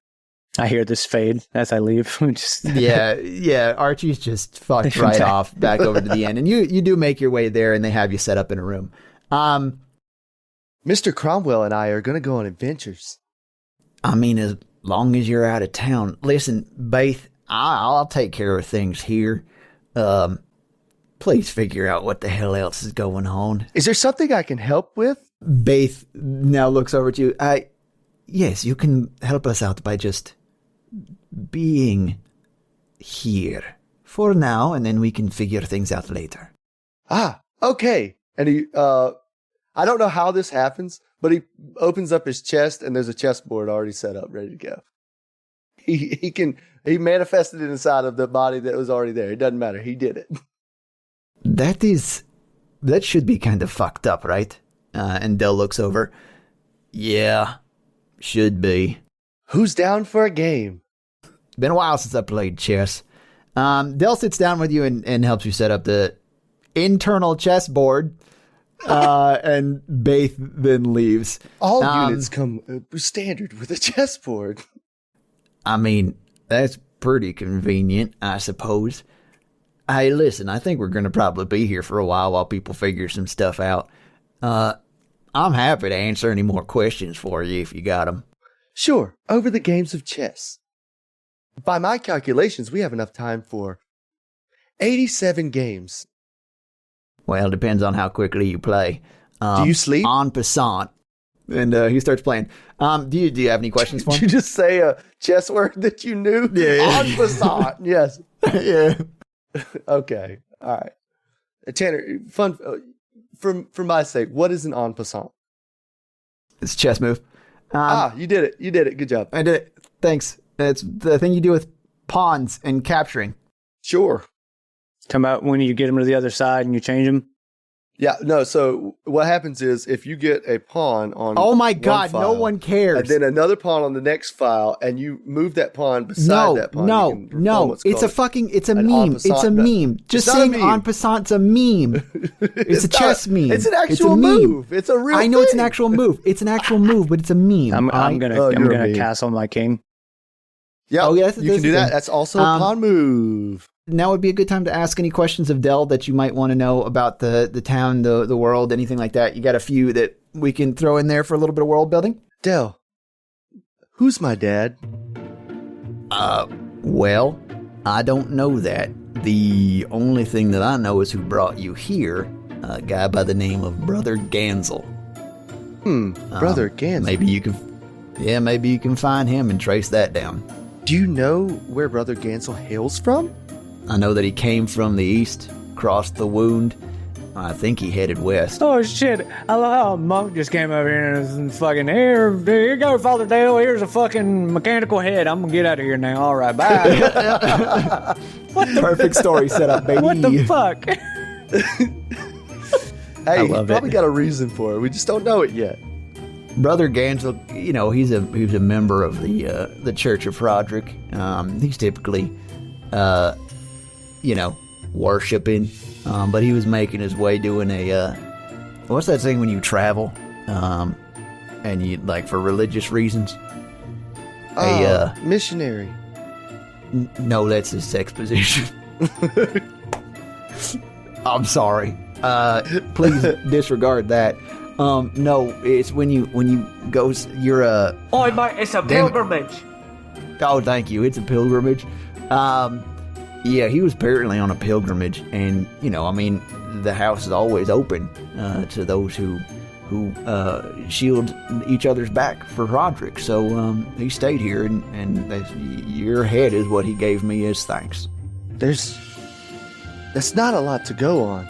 I hear this fade as I leave. Yeah. Archie's just fucked right off back over to the end, and you do make your way there, and they have you set up in a room. Mr. Cromwell and I are going to go on adventures. I mean, as long as you're out of town. Listen, Baith, I'll take care of things here. Please figure out what the hell else is going on. Is there something I can help with? Baith now looks over at you. Yes, you can help us out by just being here for now, and then we can figure things out later. Ah, okay. And he, I don't know how this happens, but he opens up his chest and there's a chessboard already set up, ready to go. He manifested it inside of the body that was already there. It doesn't matter. He did it. That should be kind of fucked up, right? And Dell looks over. Yeah, should be. Who's down for a game? Been a while since I played chess. Dell sits down with you and helps you set up the internal chessboard. And Baith then leaves. All units come standard with a chessboard. I mean, that's pretty convenient, I suppose. Hey, listen, I think we're going to probably be here for a while people figure some stuff out. I'm happy to answer any more questions for you if you got them. Sure, over the games of chess. By my calculations, we have enough time for 87 games. Well, it depends on how quickly you play. Do you sleep? En passant. And he starts playing. Do you have any questions for him? Did you just say a chess word that you knew? Yeah. En passant, yes. Yeah. Okay, all right. Tanner, fun, for my sake, what is an en passant? It's a chess move. You did it. Good job. I did it. Thanks. It's the thing you do with pawns and capturing. Sure. Come out when you get them to the other side and you change them. Yeah, no, so what happens is if you get a pawn on oh my god, file, no one cares. and then another pawn on the next file, and you move that pawn beside that pawn. No, it's a meme. It's a meme. Just saying en passant's a meme. It's a chess meme. It's an actual move. It's a real I know thing. it's an actual move. It's an actual move, but it's a meme. I'm gonna castle my king. Yeah, you can do that. That's also a pawn move. Now would be a good time to ask any questions of Dell that you might want to know about the town, the world, anything like that. You got a few that we can throw in there for a little bit of world building? Dell, who's my dad? Well, I don't know that. The only thing that I know is who brought you here, a guy by the name of Brother Gansel. Brother Gansel. Maybe you can find him and trace that down. Do you know where Brother Gansel hails from? I know that he came from the east, crossed the wound. I think he headed west. Oh shit! I love how a monk just came over here and was fucking here you go, Father Dale. Here's a fucking mechanical head. I'm gonna get out of here now. All right, bye. What the perfect story set up, baby? What the fuck? Hey, I love probably it. got a reason for it. We just don't know it yet. Brother Gansel, he's a member of the Church of Roderick. He's typically, worshiping, but he was making his way doing what's that thing when you travel, and you for religious reasons? Missionary. No, that's a sex position. I'm sorry. Please disregard that. No, it's when you go, you're Oh, mate, it's a pilgrimage. Oh, thank you. It's a pilgrimage. Yeah, he was apparently on a pilgrimage, and the house is always open to those who who shield each other's back for Roderick. So he stayed here, and your head is what he gave me as thanks. That's not a lot to go on.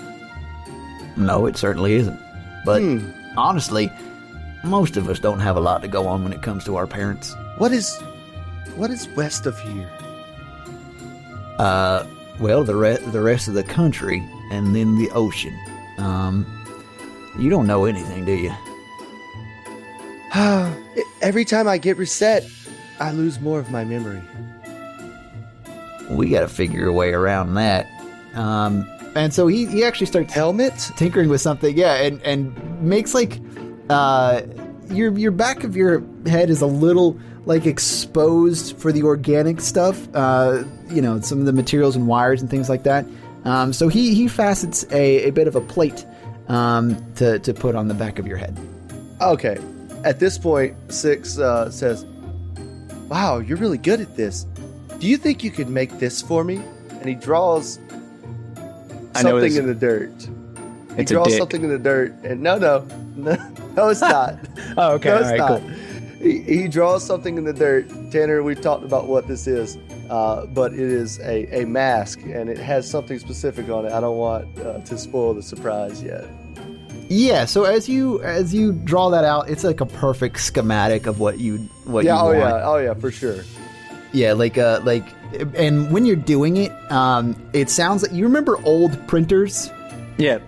No, it certainly isn't. But honestly, most of us don't have a lot to go on when it comes to our parents. What is west of here? Well, the rest of the country, and then the ocean. You don't know anything, do you? Every time I get reset, I lose more of my memory. We got to figure a way around that. And so he actually starts tinkering with something, and makes like your back of your head is a little like exposed for the organic stuff. Some of the materials and wires and things like that. So he facets a bit of a plate to put on the back of your head. Okay. At this point, Six says, "Wow, you're really good at this. Do you think you could make this for me?" And he draws something in the dirt. He draws something in the dirt, and no, it's not. Oh, okay. No, it's not. Cool. He draws something in the dirt. Tanner, we've talked about what this is, but it is a mask, and it has something specific on it. I don't want to spoil the surprise yet. Yeah, so as you draw that out, it's like a perfect schematic of what you want. Oh yeah, for sure. Yeah, and when you're doing it, it sounds like, you remember old printers? Yeah.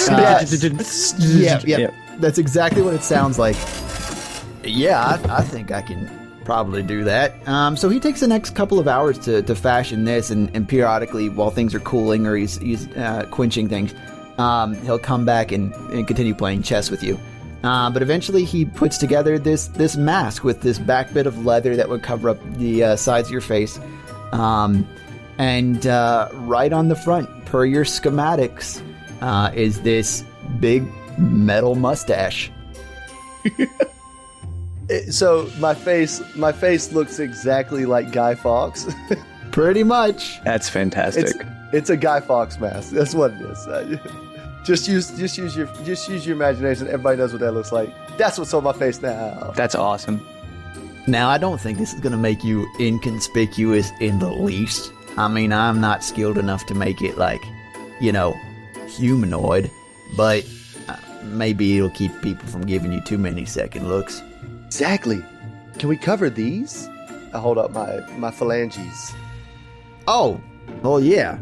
Yeah. That's exactly what it sounds like. Yeah, I think I can probably do that. So he takes the next couple of hours to fashion this, and periodically, while things are cooling or he's quenching things, he'll come back and continue playing chess with you. But eventually he puts together this mask with this back bit of leather that would cover up the sides of your face. And right on the front, per your schematics, is this big metal mustache. So my face looks exactly like Guy Fawkes. Pretty much. That's fantastic. It's a Guy Fawkes mask. That's what it is. Just use your imagination. Everybody knows what that looks like. That's what's on my face now. That's awesome. Now, I don't think this is going to make you inconspicuous in the least. I mean, I'm not skilled enough to make it like, humanoid, but maybe it'll keep people from giving you too many second looks. Exactly. Can we cover these? I hold up my phalanges. Oh, well, yeah.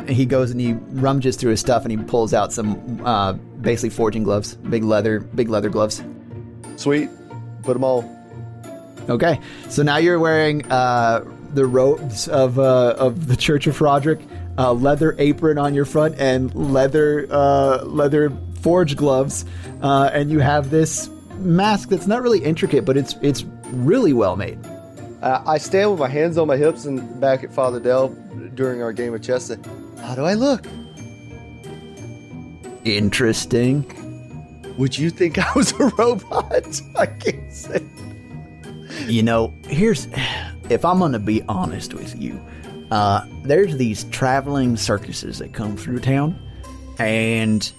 He goes and he rummages through his stuff and he pulls out some basically forging gloves, big leather gloves. Sweet. Put them on. Okay, so now you're wearing the robes of the Church of Roderick, leather apron on your front, and leather forge gloves, and you have this mask that's not really intricate, but it's really well made. I stand with my hands on my hips and back at Father Dell during our game of chess. Say, how do I look? Interesting. Would you think I was a robot? I can't say. If I'm going to be honest with you, there's these traveling circuses that come through town, and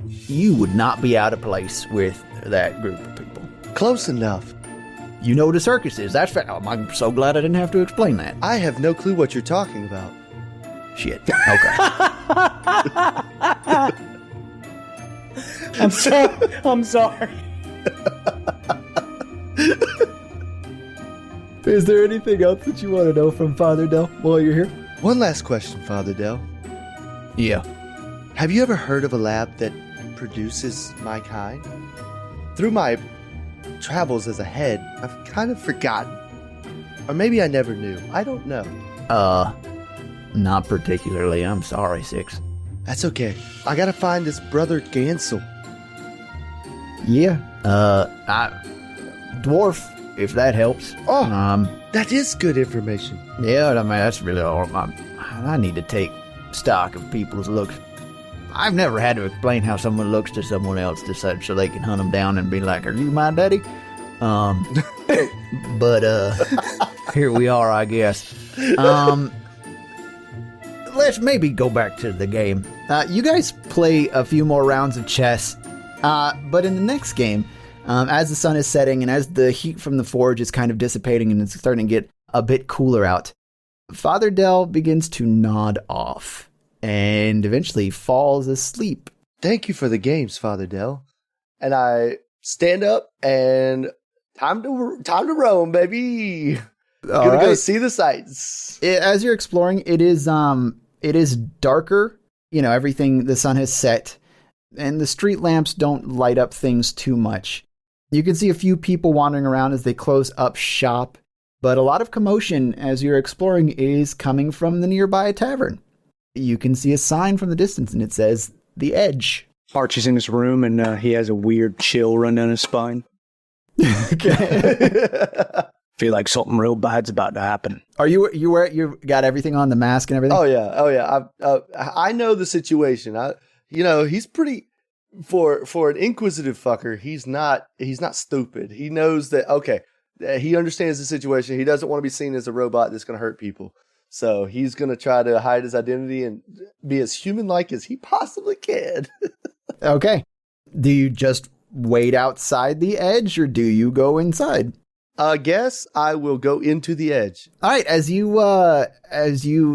you would not be out of place with that group of people. Close enough. You know what a circus is. That's fact. I'm so glad I didn't have to explain that. I have no clue what you're talking about. Shit. Okay. I'm sorry. Is there anything else that you want to know from Father Dell while you're here? One last question, Father Dell. Yeah. Have you ever heard of a lab that produces my kind? Through my travels as a head, I've kind of forgotten. Or maybe I never knew. I don't know. Not particularly. I'm sorry, Six. That's okay. I gotta find this brother Gansel. Yeah. Dwarf, if that helps. Oh, that is good information. Yeah, I mean, that's really all. I need to take stock of people's looks. I've never had to explain how someone looks to someone else so they can hunt them down and be like, "Are you my daddy?" But here we are, I guess. Let's maybe go back to the game. You guys play a few more rounds of chess, But in the next game, as the sun is setting and as the heat from the forge is kind of dissipating and it's starting to get a bit cooler out, Father Dell begins to nod off and eventually falls asleep. Thank you for the games, Father Dell. And I stand up and time to roam, baby. Gonna go see the sights. As you're exploring, it is darker. You know, everything, the sun has set, and the street lamps don't light up things too much. You can see a few people wandering around as they close up shop, but a lot of commotion as you're exploring is coming from the nearby tavern. You can see a sign from the distance, and it says, The Edge. Archie's in his room, and he has a weird chill run down his spine. Okay. Feel like something real bad's about to happen. Are you got everything on, the mask and everything? Oh yeah. I know the situation. He's pretty for an inquisitive fucker. He's not stupid. He knows that. Okay, he understands the situation. He doesn't want to be seen as a robot that's going to hurt people. So he's going to try to hide his identity and be as human-like as he possibly can. Okay. Do you just wait outside the edge, or do you go inside? I guess I will go into the edge. All right. As you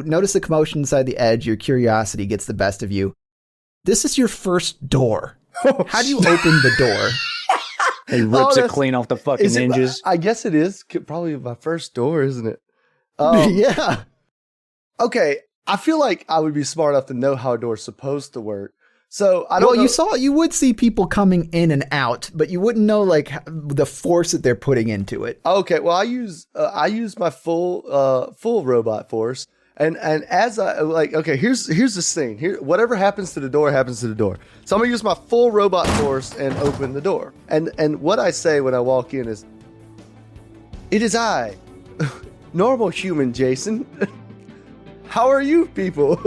notice the commotion inside the edge, your curiosity gets the best of you. This is your first door. How do you open the door? He rips it clean off the fucking hinges. I guess it is probably my first door, isn't it? Yeah. Okay. I feel like I would be smart enough to know how a door's supposed to work. So I don't know. You would see people coming in and out, but you wouldn't know like the force that they're putting into it. Okay, well I use my full robot force, and as I here's this thing. Here, whatever happens to the door happens to the door. So I'm gonna use my full robot force and open the door. And what I say when I walk in is, "It is I, normal human Jason. How are you people?"